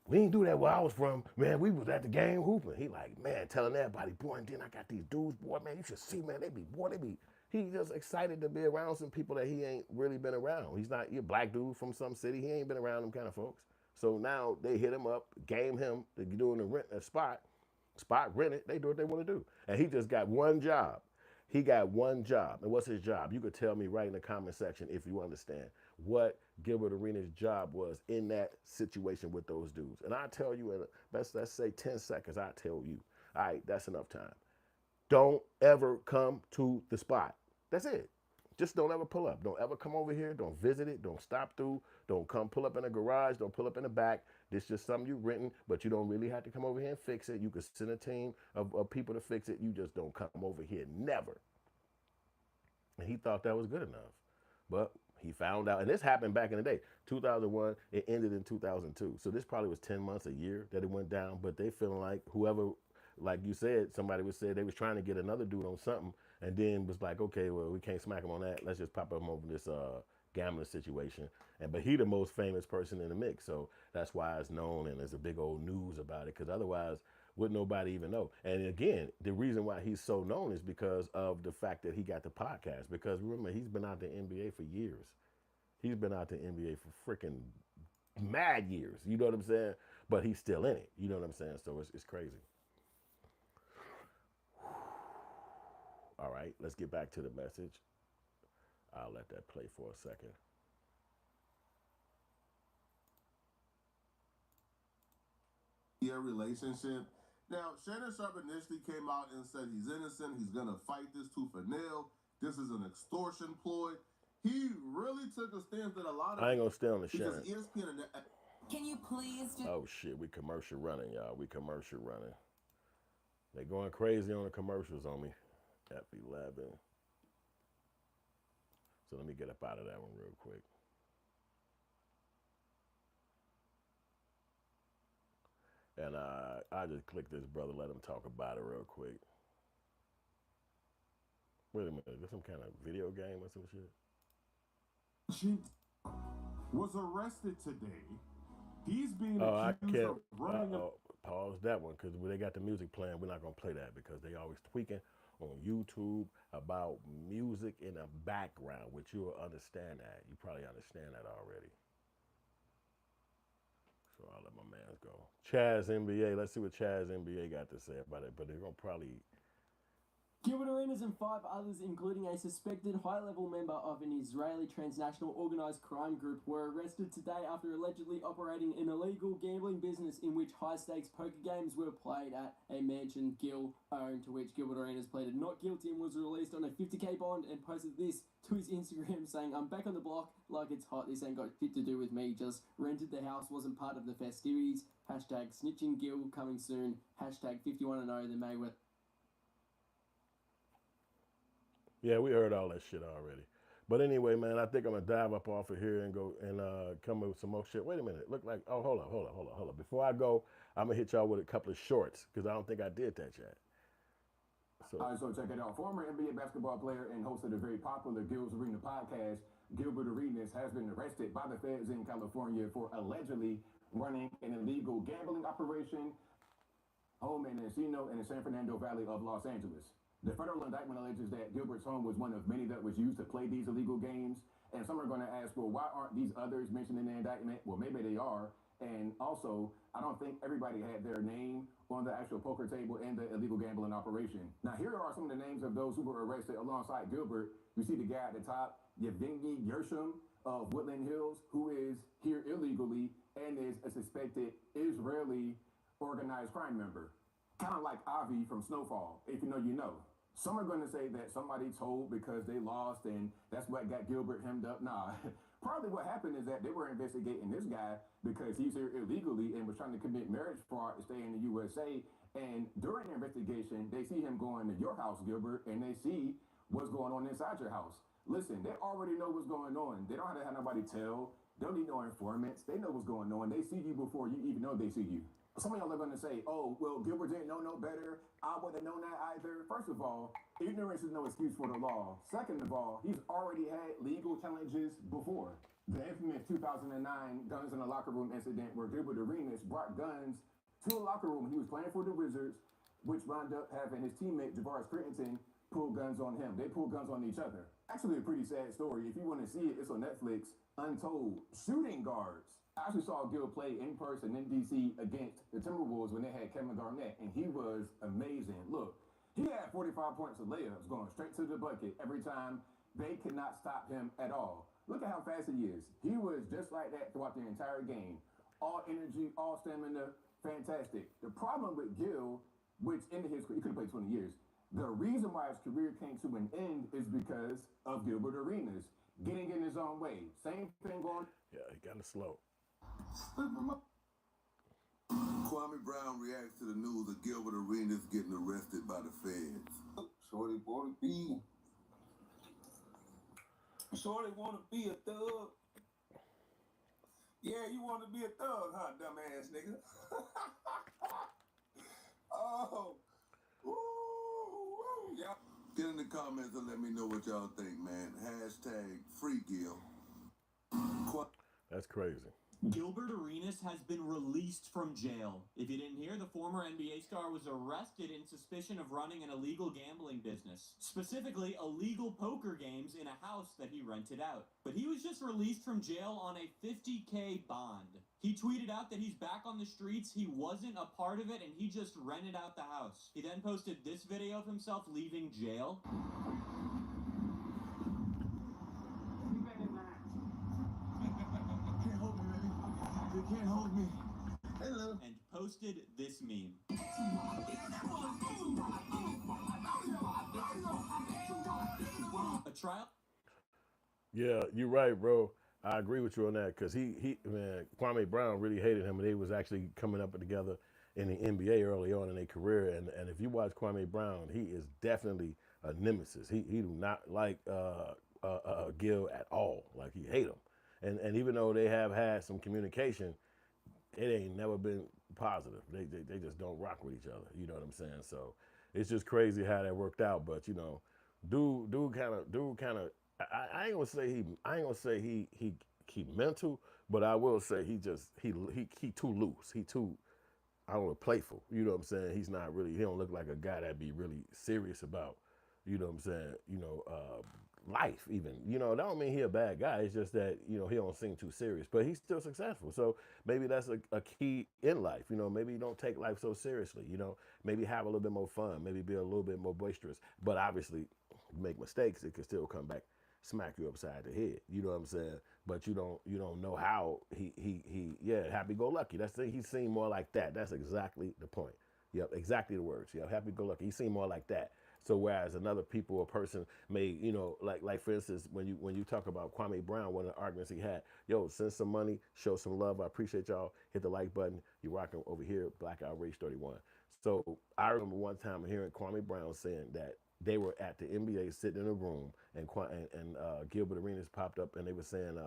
We ain't do that where I was from. Man, we was at the game hooping. He like, man, telling everybody, boy, and then I got these dudes, boy, man, you should see, man, they be. He just excited to be around some people that he ain't really been around. He's not a black dude from some city. He ain't been around them kind of folks. So now they hit him up, game him, to doing a spot rent it, they do what they want to do. And he just got one job. He got one job. And what's his job? You could tell me right in the comment section if you understand what Gilbert Arenas' job was in that situation with those dudes. And I'll tell you in let's say 10 seconds, I'll tell you. All right, that's enough time. Don't ever come to the spot. That's it. Just don't ever pull up. Don't ever come over here. Don't visit it. Don't stop through. Don't come pull up in the garage. Don't pull up in the back. This is just something you're renting, but you don't really have to come over here and fix it. You could send a team of people to fix it. You just don't come over here. Never. And he thought that was good enough. But he found out, and this happened back in the day. 2001, it ended in 2002. So this probably was 10 months, a year that it went down, but they feeling like whoever, like you said, somebody would say they was trying to get another dude on something, and then was like, okay, well, we can't smack him on that. Let's just pop him over this gambling situation. But he the most famous person in the mix, so that's why it's known and there's a big old news about it, because otherwise, would nobody even know? And again, the reason why he's so known is because of the fact that he got the podcast. Because remember, he's been out the NBA for years. He's been out the NBA for freaking mad years. You know what I'm saying? But he's still in it. You know what I'm saying? So it's crazy. All right, let's get back to the message. I'll let that play for a second. Relationship. Now, Shannon Sharpe initially came out and said he's innocent. He's going to fight this tooth and nail. This is an extortion ploy. He really took a stance that a lot of... I ain't going to stay on the Shannon. ESPN and... Can you please just... Oh, shit. We commercial running, y'all. We commercial running. They going crazy on the commercials on me. F11. So let me get up out of that one real quick. And I just click this brother, let him talk about it real quick. Wait a minute, is this some kind of video game or some shit? She was arrested today. He's being accused of running pause that one, because when they got the music playing, we're not going to play that because they always tweaking on YouTube about music in the background, which you'll understand that. You probably understand that already. So I'll let my man go. Chaz NBA, let's see what Chaz NBA got to say about it, but they're going to probably... Gilbert Arenas and 5 others, including a suspected high-level member of an Israeli transnational organized crime group, were arrested today after allegedly operating an illegal gambling business in which high-stakes poker games were played at a mansion Gil owned, to which Gilbert Arenas pleaded not guilty and was released on a $50K bond and posted this to his Instagram saying, "I'm back on the block like it's hot. This ain't got shit to do with me. Just rented the house, wasn't part of the festivities. Hashtag snitching Gil coming soon. Hashtag 51-0 the Mayweather." Yeah, we heard all that shit already. But anyway, man, I think I'm gonna dive up off of here and go and come up with some more shit. Wait a minute. Look like hold on. Before I go, I'm gonna hit y'all with a couple of shorts because I don't think I did that yet. So, All right, so check it out. Former NBA basketball player and host of the very popular Gil's Arena podcast, Gilbert Arenas, has been arrested by the feds in California for allegedly running an illegal gambling operation home in Encino in the San Fernando Valley of Los Angeles. The federal indictment alleges that Gilbert's home was one of many that was used to play these illegal games. And some are going to ask, well, why aren't these others mentioned in the indictment? Well, maybe they are. And also, I don't think everybody had their name on the actual poker table in the illegal gambling operation. Now, here are some of the names of those who were arrested alongside Gilbert. You see the guy at the top, Yevgeny Gershom of Woodland Hills, who is here illegally and is a suspected Israeli organized crime member. Kind of like Avi from Snowfall. If you know, you know. Some are going to say that somebody told because they lost and that's what got Gilbert hemmed up. Nah, probably what happened is that they were investigating this guy because he's here illegally and was trying to commit marriage fraud to stay in the USA. And during the investigation, they see him going to your house, Gilbert, and they see what's going on inside your house. Listen, they already know what's going on. They don't have to have nobody tell. They don't need no informants. They know what's going on. They see you before you even know they see you. Some of y'all are going to say, oh, well, Gilbert didn't know no better. I wouldn't have known that either. First of all, ignorance is no excuse for the law. Second of all, he's already had legal challenges before. The infamous 2009 guns in the locker room incident where Gilbert Arenas brought guns to a locker room. He was playing for the Wizards, which wound up having his teammate, Javaris Crittenton, pull guns on him. They pulled guns on each other. Actually, a pretty sad story. If you want to see it, it's on Netflix. Untold. Shooting guards. I actually saw Gil play in person in D.C. against the Timberwolves when they had Kevin Garnett, and he was amazing. Look, he had 45 points of layups going straight to the bucket every time. They could not stop him at all. Look at how fast he is. He was just like that throughout the entire game. All energy, all stamina, fantastic. The problem with Gil, which ended his career, he could have played 20 years. The reason why his career came to an end is because of Gilbert Arenas getting in his own way. Same thing going. Yeah, he got it slow. Kwame Brown reacts to the news of Gilbert Arenas getting arrested by the feds. Shorty wanna be. Shorty wanna be a thug. Yeah, you wanna be a thug, huh, dumbass nigga? Oh. Ooh, yeah. Get in the comments and let me know what y'all think, man. Hashtag free Gil. That's crazy. Gilbert Arenas has been released from jail. If you didn't hear, the former NBA star was arrested in suspicion of running an illegal gambling business, specifically illegal poker games in a house that he rented out. But he was just released from jail on a $50K bond. He tweeted out that he's back on the streets, he wasn't a part of it, and he just rented out the house. He then posted this video of himself leaving jail. You can't hold me. Hello. And posted this meme. A trial? Yeah, you're right, bro. I agree with you on that because man, Kwame Brown really hated him, and they was actually coming up together in the NBA early on in their career. And if you watch Kwame Brown, he is definitely a nemesis. He do not like Gil at all. Like he hate him. And even though they have had some communication, it ain't never been positive. They just don't rock with each other. You know what I'm saying? So it's just crazy how that worked out. But you know, dude kind of. I ain't gonna say he mental, but I will say he too loose. He too, I don't know, playful. You know what I'm saying? He's not really. He don't look like a guy that be really serious about. You know what I'm saying? You know, life even. You know, that don't mean he a bad guy. It's just that, you know, he don't seem too serious, but he's still successful. So maybe that's a key in life. You know, maybe you don't take life so seriously. You know, maybe have a little bit more fun. Maybe be a little bit more boisterous. But obviously, make mistakes, it can still come back, smack you upside the head. You know what I'm saying? But you don't know how he happy go lucky. That's the, he seemed more like that. That's exactly the point. Yep, exactly the words. Yep, happy go lucky. He seemed more like that. So whereas another people or person may, you know, like for instance, when you talk about Kwame Brown, one of the arguments he had, yo, send some money, show some love. I appreciate y'all. Hit the like button. You're rocking over here, Black Outrage 31. So I remember one time hearing Kwame Brown saying that they were at the NBA sitting in a room, and Gilbert Arenas popped up, and they were saying,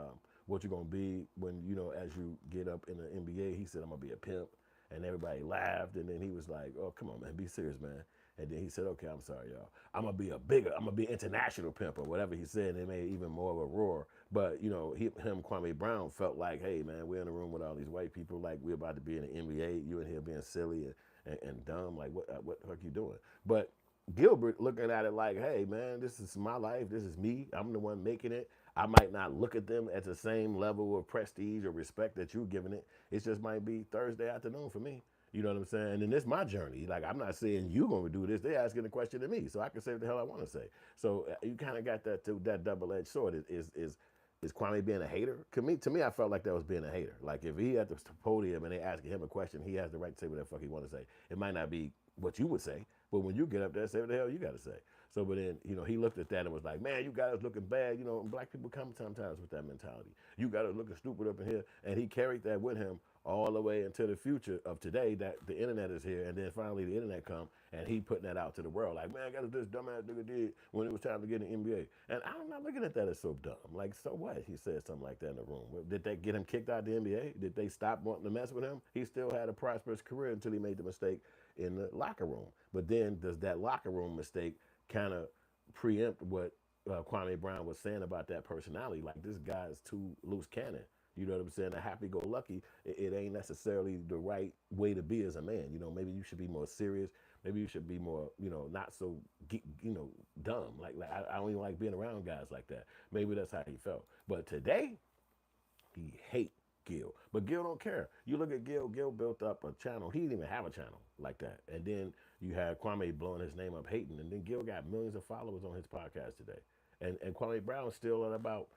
"What you gonna be when as you get up in the NBA?" He said, "I'm gonna be a pimp," and everybody laughed, and then he was like, "Oh, come on, man, be serious, man." And then he said, "Okay, I'm sorry, y'all. I'm gonna be international pimp," or whatever he said. And it made even more of a roar. But Kwame Brown felt like, "Hey, man, we're in a room with all these white people. Like we're about to be in the NBA. You in here being silly and dumb. Like what the fuck you doing?" But Gilbert looking at it like, "Hey, man, this is my life. This is me. I'm the one making it. I might not look at them at the same level of prestige or respect that you're giving it. It just might be Thursday afternoon for me." You know what I'm saying? And it's my journey. Like, I'm not saying you going to do this. They're asking a question to me, so I can say what the hell I want to say. So you kind of got that double-edged sword. Is Kwame being a hater? To me, I felt like that was being a hater. Like, if he at the podium and they asking him a question, he has the right to say whatever the fuck he want to say. It might not be what you would say, but when you get up there, say what the hell you got to say. So, but then, he looked at that and was like, "Man, you got us looking bad." And black people come sometimes with that mentality. You got us looking stupid up in here. And he carried that with him all the way into the future of today, that the internet is here. And then finally the internet come and he putting that out to the world. Like, "Man, I got this dumbass nigga did when it was time to get in the NBA." And I'm not looking at that as so dumb. Like, so what? He said something like that in the room. Did they get him kicked out of the NBA? Did they stop wanting to mess with him? He still had a prosperous career until he made the mistake in the locker room. But then does that locker room mistake kind of preempt what Kwame Brown was saying about that personality? Like, this guy's too loose cannon. You know what I'm saying? A happy-go-lucky, it ain't necessarily the right way to be as a man. Maybe you should be more serious. Maybe you should be more, not so, dumb. Like I don't even like being around guys like that. Maybe that's how he felt. But today, he hate Gil. But Gil don't care. You look at Gil. Gil built up a channel. He didn't even have a channel like that. And then you had Kwame blowing his name up hating. And then Gil got millions of followers on his podcast today. And Kwame Brown's still at about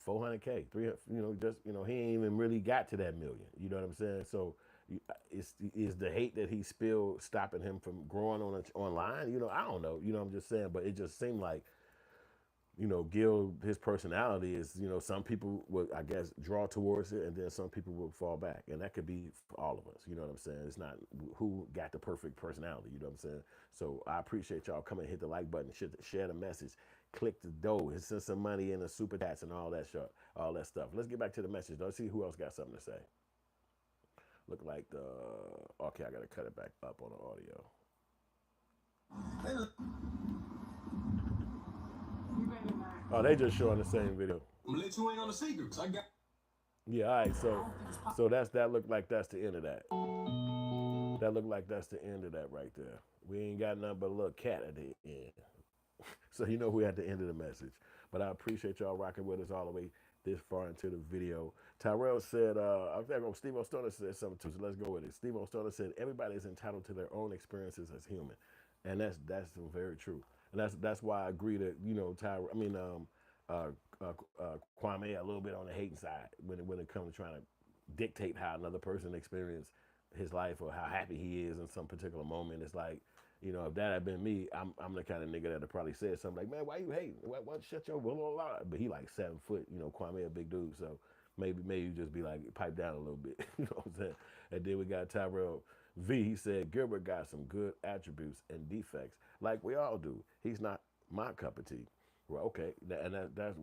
400K, 300, he ain't even really got to that million. You know what I'm saying? So is the hate that he spilled stopping him from growing online? I don't know. I'm just saying, but it just seemed like, Gil, his personality is, some people would, I guess, draw towards it, and then some people will fall back. And that could be for all of us. You know what I'm saying? It's not who got the perfect personality. You know what I'm saying? So I appreciate y'all coming, hit the like button, share the message, click the dough, send some money in the super chats and all that stuff. Let's get back to the message. Let's see who else got something to say. Look like okay, I got to cut it back up on the audio. Oh, they just showing the same video. I'm gonna let you in on the secrets. I got. Yeah, all right. So that looked like that's the end of that. That looked like that's the end of that right there. We ain't got nothing but a little cat at the end. So we're at the end of the message. But I appreciate y'all rocking with us all the way this far into the video. Tyrell said, I think Steve O'Stoner said something too, so let's go with it. Steve O'Stoner said, "Everybody is entitled to their own experiences as human." And that's very true. And that's why I agree that, Kwame a little bit on the hating side when it comes to trying to dictate how another person experienced his life or how happy he is in some particular moment. It's like, if that had been me, I'm the kind of nigga that would probably said something like, "Man, why you hating? What shut your blah, blah, blah." But he like 7 foot, Kwame a big dude, so maybe you just be like, pipe down a little bit. You know what I'm saying? And then we got Tyrell V. He said, "Gilbert got some good attributes and defects, like we all do. He's not my cup of tea." Well, okay, and that's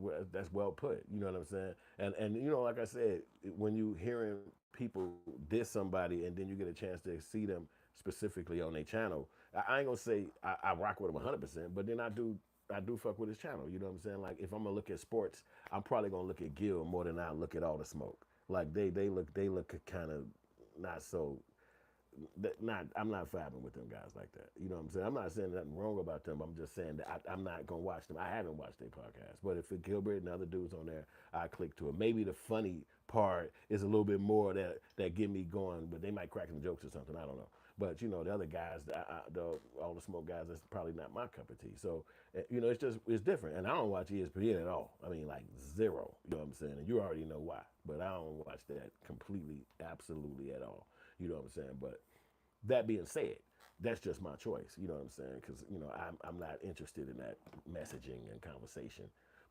well put. You know what I'm saying? And like I said, when you hearing people diss somebody and then you get a chance to see them specifically on their channel, I ain't gonna say I rock with him 100%, but then I do fuck with his channel. You know what I'm saying? Like, if I'm gonna look at sports, I'm probably gonna look at Gil more than I look at all the smoke. Like they look kind of not so. I'm not vibing with them guys like that. You know what I'm saying? I'm not saying nothing wrong about them. I'm just saying that I'm not gonna watch them. I haven't watched their podcast, but if it's Gilbert and other dudes on there, I click to it. Maybe the funny part is a little bit more that get me going, but they might crack some jokes or something. I don't know. But the other guys, all the smoke guys, that's probably not my cup of tea. So it's different. And I don't watch ESPN at all. I mean, like zero. You know what I'm saying? And you already know why. But I don't watch that completely, absolutely at all. You know what I'm saying? But that being said, that's just my choice. You know what I'm saying? Because I'm not interested in that messaging and conversation.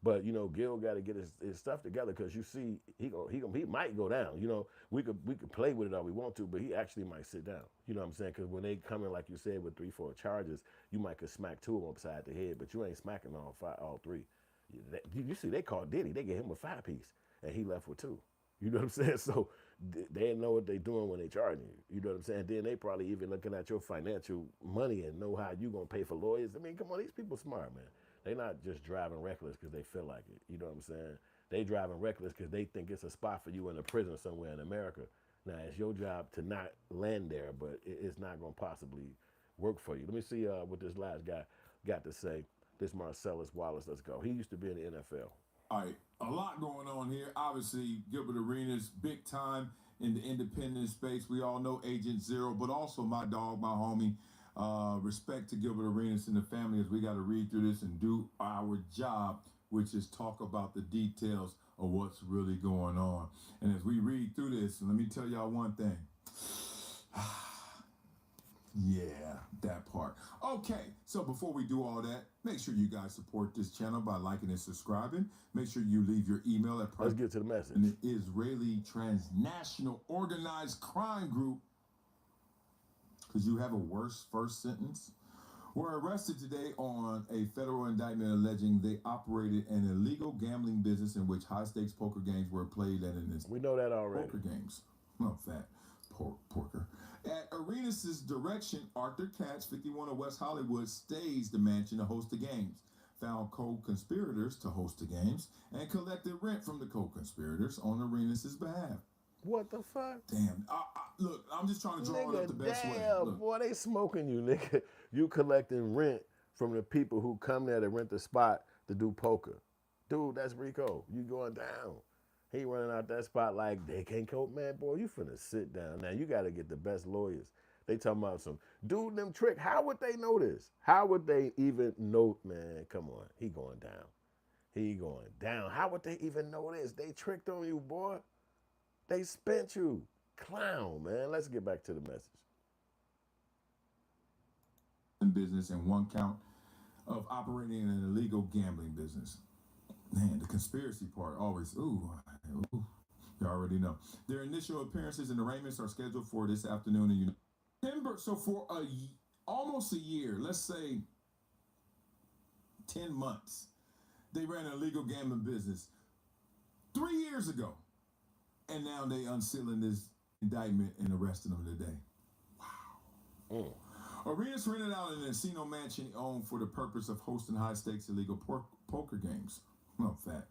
But you know, Gil got to get his stuff together because you see, he might go down. You know, we could play with it all we want to, but he actually might sit down. You know what I'm saying? Because when they come in, like you said, with 3-4 charges, you might could smack 2 of them upside the head, but you ain't smacking all 3. You see, they called Diddy. They gave him a 5-piece, and he left with 2. You know what I'm saying? So they know what they doing when they charging you. You know what I'm saying? Then they probably even looking at your financial money and know how you gonna pay for lawyers. I mean, come on, these people smart, man. They not just driving reckless because they feel like it. You know what I'm saying? They driving reckless because they think it's a spot for you in a prison somewhere in America. Now, it's your job to not land there, but it's not going to possibly work for you. Let me see what this last guy got to say. This Marcellus Wallace, let's go. He used to be in the NFL. All right, a lot going on here. Obviously, Gilbert Arenas, big time in the independent space. We all know Agent Zero, but also my dog, my homie. Respect to Gilbert Arenas and the family as we got to read through this and do our job, which is talk about the details of what's really going on. And as we read through this, let me tell y'all one thing. Yeah, that part. Okay, so before we do all that, make sure you guys support this channel by liking and subscribing. Make sure you leave your email at Let's get to the message. An Israeli transnational organized crime group. Could you have a worse first sentence? Were arrested today on a federal indictment alleging they operated an illegal gambling business in which high-stakes poker games were played at an We know that already. Poker games. Oh, fat. Porker. At Arenas' direction, Arthur Katz, 51 of West Hollywood, staged the mansion to host the games, found co-conspirators to host the games, and collected rent from the co-conspirators on Arenas' behalf. What the fuck? Damn. Look, I'm just trying to draw it up the best way. Look. Boy, they smoking you, nigga. You collecting rent from the people who come there to rent the spot to do poker. Dude, that's Rico. You going down. He running out that spot like, they can't cope, man. Boy, you finna sit down. Now, you got to get the best lawyers. They talking about some, dude, them trick. How would they know this? How would they even know, man, come on. He going down. He going down. How would they even know this? They tricked on you, boy. They spent you. Clown, man. Let's get back to the message. Business and 1 count of operating an illegal gambling business. Man, the conspiracy part always, ooh, you already know. Their initial appearances and arraignments are scheduled for this afternoon in September. So for almost a year, let's say 10 months, they ran an illegal gambling business 3 years ago. And now they unsealing this indictment and arresting them today. Wow. Arenas rented out an Encino mansion owned for the purpose of hosting high-stakes illegal poker games. Oh, fat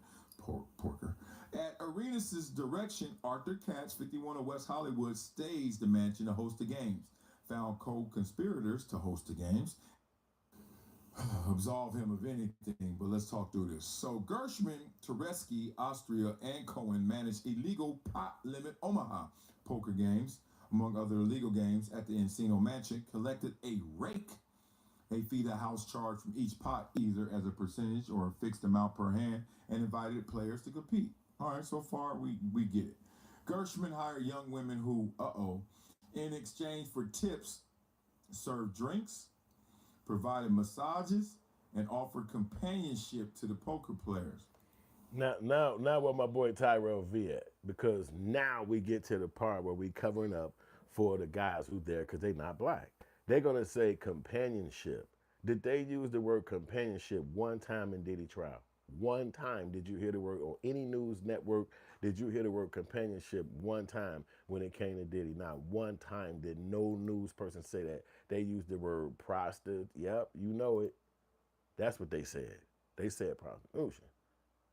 porker. At Arenas' direction, Arthur Katz, 51 of West Hollywood, staged the mansion to host the games, found co-conspirators to host the games, absolve him of anything, but let's talk through this. So Gershman, Tereski, Austria, and Cohen managed illegal pot limit Omaha poker games, among other illegal games, at the Encino Mansion, collected a rake, a fee the house charged from each pot, either as a percentage or a fixed amount per hand, and invited players to compete. All right, so far we get it. Gershman hired young women who, in exchange for tips, served drinks, provided massages, and offered companionship to the poker players. Now where my boy Tyrell V at, because now we get to the part where we covering up for the guys who there because they not black. They're going to say companionship. Did they use the word companionship one time in Diddy trial? One time did you hear the word on any news network? Did you hear the word companionship one time when it came to Diddy? Not one time did no news person say that. They used the word prostitute. Yep, you know it. That's what they said. They said prostitution.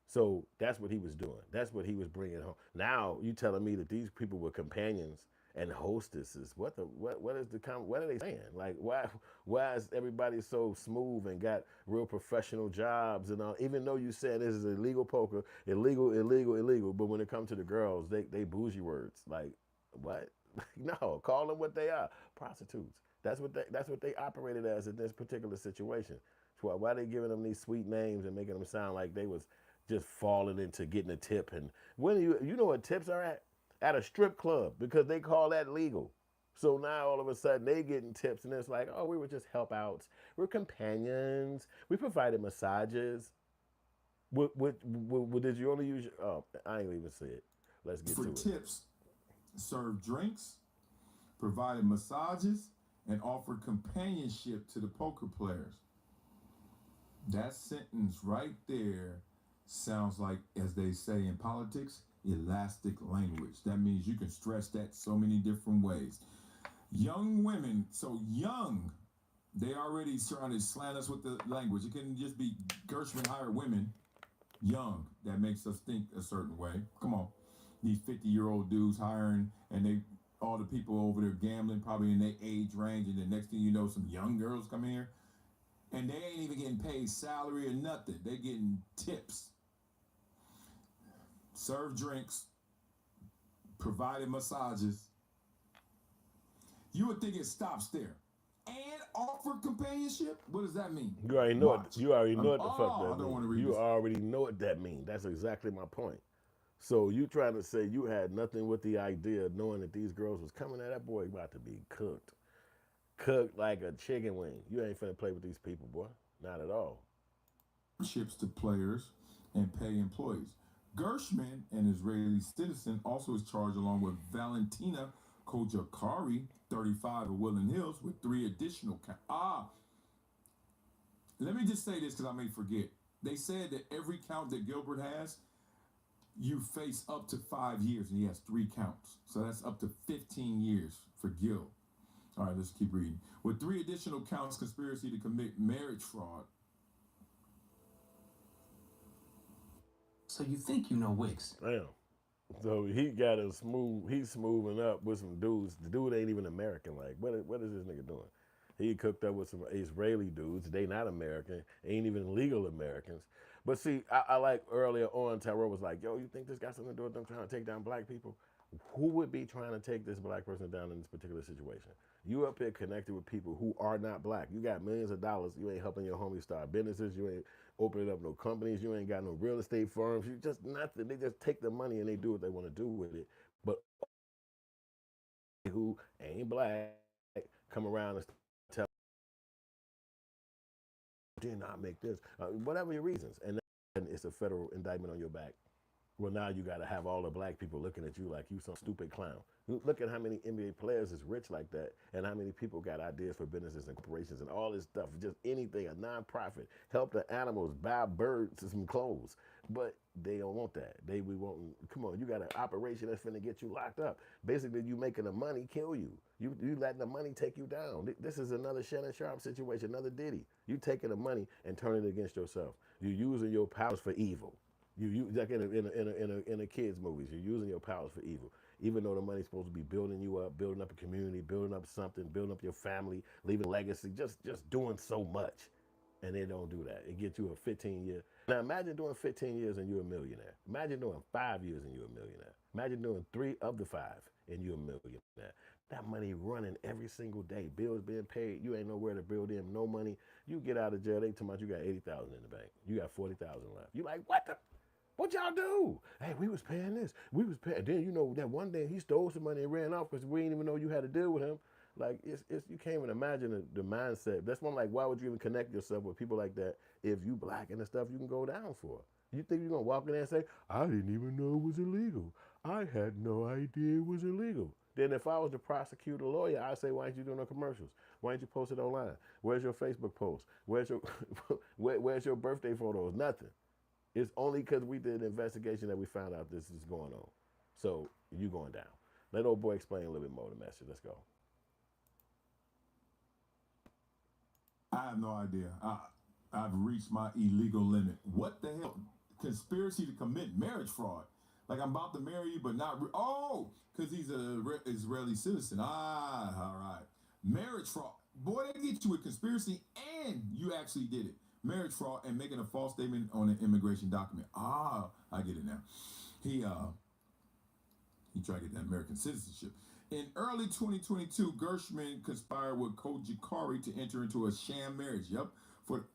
So that's what he was doing. That's what he was bringing home. Now you telling me that these people were companions and hostesses. What are they saying? Like why is everybody so smooth and got real professional jobs and all? Even though you said this is illegal poker, illegal, but when it comes to the girls, they bougie words. Like what? No, call them what they are. Prostitutes. That's what they operated as in this particular situation. So why they giving them these sweet names and making them sound like they was just falling into getting a tip? And when you know what tips are at? At a strip club, because they call that legal. So now all of a sudden they getting tips and it's like, oh, we were just help outs. We're companions. We provided massages. What did you only use? Oh, I ain't even say it. Let's get For to it. tips, served drinks, provided massages, and offered companionship to the poker players. That sentence right there sounds like, as they say in politics, elastic language. That means you can stretch that so many different ways. Young women, so young, they already trying to slant us with the language. It can just be Gershman hired women, young. That makes us think a certain way. Come on. These 50-year-old dudes hiring, and all the people over there gambling, probably in their age range, and the next thing you know, some young girls come in here, and they ain't even getting paid salary or nothing. They getting tips. Serve drinks, provided massages. You would think it stops there. And offer companionship? What does that mean? You already know Watch. it. You already know what the fuck I that don't want to means. read You this. already know what that means. That's exactly my point. So you trying to say you had nothing with the idea of knowing that these girls was coming at that boy about to be cooked. Cooked like a chicken wing. You ain't finna play with these people, boy. Not at all. Ships to players and pay employees. Gershman, an Israeli citizen, also is charged along with Valentina Kojakari, 35 of Woodland Hills, with 3 additional let me just say this because I may forget. They said that every count that Gilbert has, you face up to 5 years, and he has 3 counts. So that's up to 15 years for Gil. All right, let's keep reading. With 3 additional counts, conspiracy to commit marriage fraud. So you think you know Wicks? Damn. So he got a smooth. He's smoothing up with some dudes. The dude ain't even American. Like, what is this nigga doing? He cooked up with some Israeli dudes. They not American. Ain't even legal Americans. But see, I like earlier on, Tyrell was like, yo, you think this got something to do with them trying to take down black people? Who would be trying to take this black person down in this particular situation? You up here connected with people who are not black. You got millions of dollars. You ain't helping your homies start businesses. You ain't opening up no companies. You ain't got no real estate firms. You just nothing. They just take the money and they do what they want to do with it. But who ain't black come around and tell did not make this, whatever your reasons, and then it's a federal indictment on your back. Well, now you got to have all the black people looking at you like you some stupid clown. Look at how many NBA players is rich like that, and how many people got ideas for businesses and corporations and all this stuff. Just anything, a nonprofit, help the animals, buy birds and some clothes. But they don't want that. We want. Come on, you got an operation that's finna get you locked up. Basically, you making the money kill you. You letting the money take you down. This is another Shannon Sharpe situation, another Diddy. You taking the money and turning it against yourself. You using your powers for evil. You like in a kids movies, you're using your powers for evil. Even though the money's supposed to be building you up, building up a community, building up something, building up your family, leaving a legacy, just doing so much. And they don't do that. It gets you a 15-year. Now imagine doing 15 years and you're a millionaire. Imagine doing 5 years and you're a millionaire. Imagine doing 3 of the 5 and you're a millionaire. That money running every single day. Bills being paid. You ain't nowhere to build in. No money. You get out of jail. They tell you got 80,000 in the bank. You got 40,000 left. You like, what the? What y'all do? Hey, we was paying this. We was paying. Then you know that one day he stole some money and ran off because we didn't even know you had to deal with him. Like it's you can't even imagine the mindset. That's one like why would you even connect yourself with people like that if you black and the stuff you can go down for? You think you're gonna walk in there and say, I didn't even know it was illegal. I had no idea it was illegal. Then if I was the prosecutor lawyer, I'd say, why ain't you doing no commercials? Why ain't you post it online? Where's your Facebook post? Where's your where's your birthday photos? Nothing. It's only because we did an investigation that we found out this is going on. So you going down. Let old boy explain a little bit more of the message. Let's go. I have no idea. I've reached my illegal limit. What the hell? Conspiracy to commit marriage fraud. Like I'm about to marry you, but not. Because he's an Israeli citizen. All right. Marriage fraud. Boy, they get you with conspiracy and you actually did it. Marriage fraud and making a false statement on an immigration document. I get it now. He tried to get that American citizenship. In early 2022, Gershman conspired with Kojakari to enter into a sham marriage. Yep.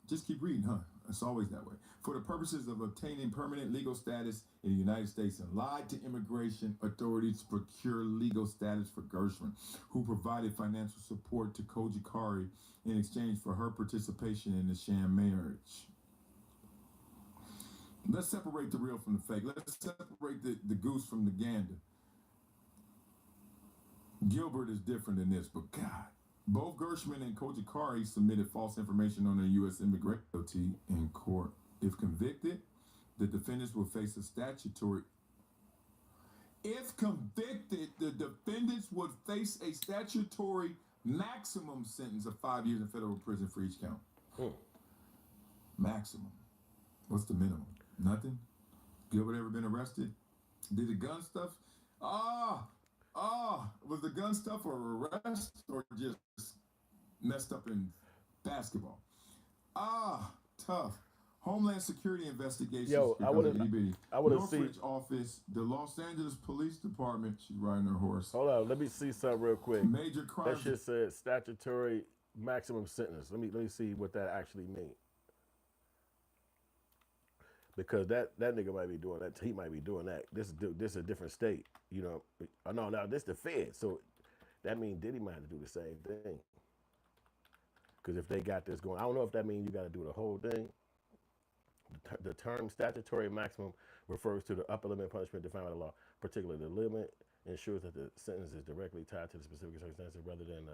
Just keep reading, huh? It's always that way. For the purposes of obtaining permanent legal status in the United States and lied to immigration authorities to procure legal status for Gershman, who provided financial support to Kojakari in exchange for her participation in the sham marriage. let's separate the real from the fake. Let's separate the goose from the gander. Gilbert is different than this, but God. Both Gershman and Kojikari submitted false information on their U.S. immigration in court. If convicted, the defendants will face a statutory. If convicted, the defendants would face a statutory maximum sentence of 5 years in federal prison for each count. Maximum. What's the minimum? Nothing? Gilbert ever been arrested? Did the gun stuff? Was the gun stuff a arrest or just messed up in basketball? Tough. Homeland Security investigations. Yo, I want to see Northridge office, the Los Angeles Police Department. She's riding her horse. Hold on, let me see something real quick. Major crimes. That shit said statutory maximum sentence. Let me see what that actually means. Because that nigga might be doing that. He might be doing that. This is a different state, you know. Oh no, this the Fed. So that means Diddy might have to do the same thing. Because if they got this going, I don't know if that means you got to do the whole thing. The term statutory maximum refers to the upper limit punishment defined by the law. Particularly, the limit ensures that the sentence is directly tied to the specific circumstances rather than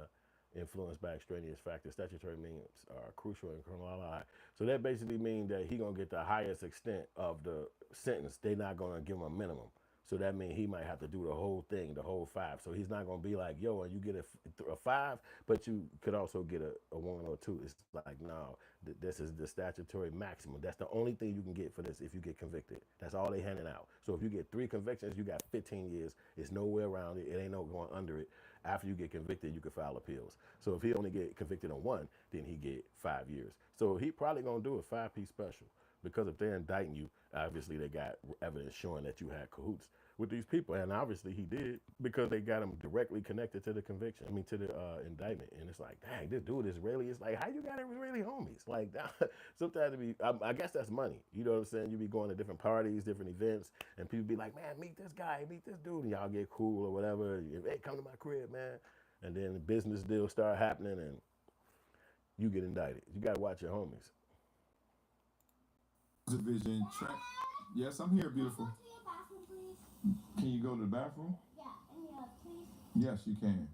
influenced by extraneous factors. Statutory means are crucial and chronological. So that basically means that he gonna get the highest extent of the sentence. They're not gonna give him a minimum. So that means he might have to do the whole thing, the whole 5. So he's not gonna be like, yo, and you get a 5, but you could also get a 1 or 2. It's like, no, this is the statutory maximum. That's the only thing you can get for this if you get convicted. That's all they handing out. So if you get 3 convictions, you got 15 years. It's nowhere around it. It ain't no going under it. After you get convicted, you can file appeals. So if he only get convicted on 1, then he get 5 years. So he probably gonna do a 5-piece special. Because if they're indicting you, obviously they got evidence showing that you had cahoots with these people. And obviously he did, because they got him directly connected to the conviction. I mean, to the indictment. And it's like, dang, this dude is Israeli. It's like, how you got Israeli homies? Like, sometimes I guess that's money. You know what I'm saying? You be going to different parties, different events, and people be like, man, meet this guy, meet this dude. And y'all get cool or whatever. Hey, come to my crib, man. And then the business deals start happening and you get indicted. You got to watch your homies. Division track. Yes, I'm here, beautiful. Can you go to the bathroom? Yeah, please. Yes, you can.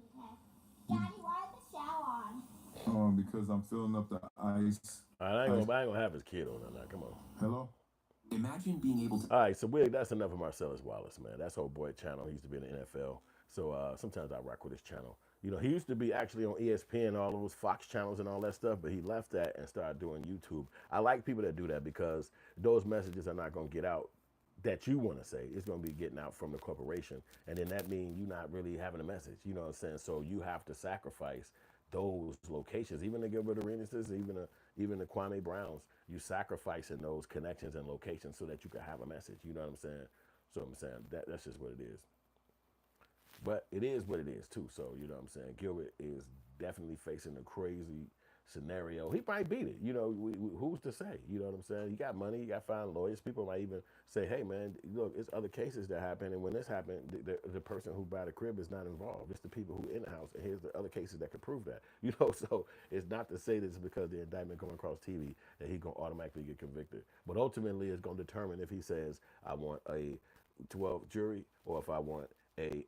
Okay. Daddy, why is the shower on? Because I'm filling up the ice. I ain't gonna have his kid on that. Come on. Hello? Imagine being able to. All right, so that's enough of Marcellus Wallace, man. That's old boy channel. He used to be in the NFL. So sometimes I rock with his channel. You know, he used to be actually on ESPN, all those Fox channels and all that stuff, but he left that and started doing YouTube. I like people that do that because those messages are not going to get out that you want to say. It's going to be getting out from the corporation. And then that means you're not really having a message. You know what I'm saying? So you have to sacrifice those locations. Even the Gilbert Arenases, even the Kwame Browns, you sacrificing those connections and locations so that you can have a message. You know what I'm saying? So I'm saying that's just what it is. But it is what it is, too. So, you know what I'm saying? Gilbert is definitely facing a crazy scenario. He might beat it. You know, who's to say? You know what I'm saying? You got money. You got fine lawyers. People might even say, hey, man, look, it's other cases that happen. And when this happened, the person who bought the crib is not involved. It's the people who in the house. And here's the other cases that could prove that. You know, so it's not to say this because the indictment coming across TV that he's going to automatically get convicted. But ultimately, it's going to determine if he says, I want a 12 jury or if I want a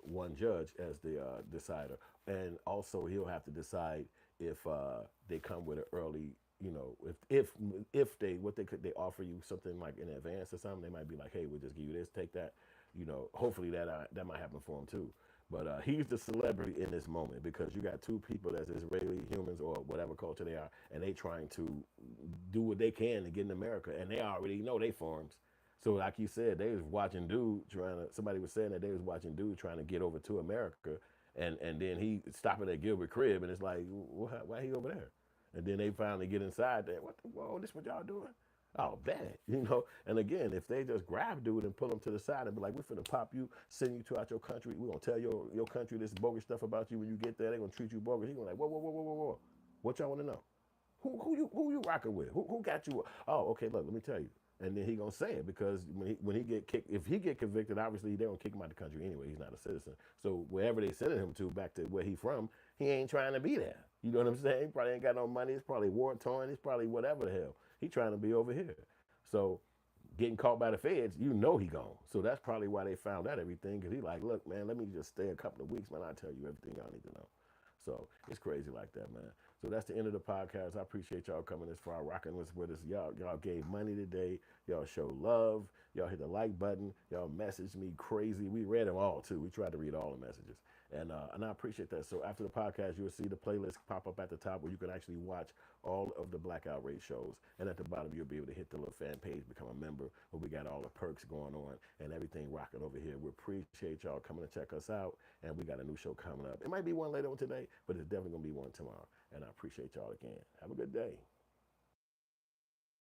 one judge as the decider. And also he'll have to decide if they come with an early, you know, if they offer you something like in advance or something, they might be like, hey, we'll just give you this, take that. You know, hopefully that might happen for him too. But he's the celebrity in this moment because you got 2 people that's Israeli humans or whatever culture they are, and they trying to do what they can to get in America, and they already know they forms. So like you said, they was watching dude somebody was saying that they was watching dude trying to get over to America, and then he stopping at Gilbert crib, and it's like, why he over there? And then they finally get inside there. Whoa, this what y'all doing? Oh, bad, you know? And again, if they just grab dude and pull him to the side and be like, we're finna pop you, send you to out your country, we're gonna tell your country this bogus stuff about you when you get there, they're gonna treat you bogus. He's gonna like, whoa. What y'all wanna know? Who you rocking with? Who got you? Oh, okay, look, let me tell you. And then he gonna say it because when he get kicked, if he get convicted, obviously they gonna kick him out of the country anyway. He's not a citizen. So wherever they sending him to, back to where he from, he ain't trying to be there. You know what I'm saying? He probably ain't got no money. It's probably war torn. It's probably whatever the hell. He trying to be over here. So getting caught by the feds, you know he gone. So that's probably why they found out everything, because he like, look, man, let me just stay a couple of weeks, man. I'll tell you everything y'all need to know. So it's crazy like that, man. So that's the end of the podcast. I appreciate y'all coming this far, rocking with us. Y'all gave money today. Y'all show love. Y'all hit the like button. Y'all messaged me crazy. We read them all too. We tried to read all the messages. And I appreciate that. So after the podcast, you'll see the playlist pop up at the top where you can actually watch all of the Black Outrage shows. And at the bottom, you'll be able to hit the little fan page, become a member, where we got all the perks going on and everything rocking over here. We appreciate y'all coming to check us out. And we got a new show coming up. It might be one later on today, but it's definitely going to be one tomorrow. And I appreciate y'all again. Have a good day.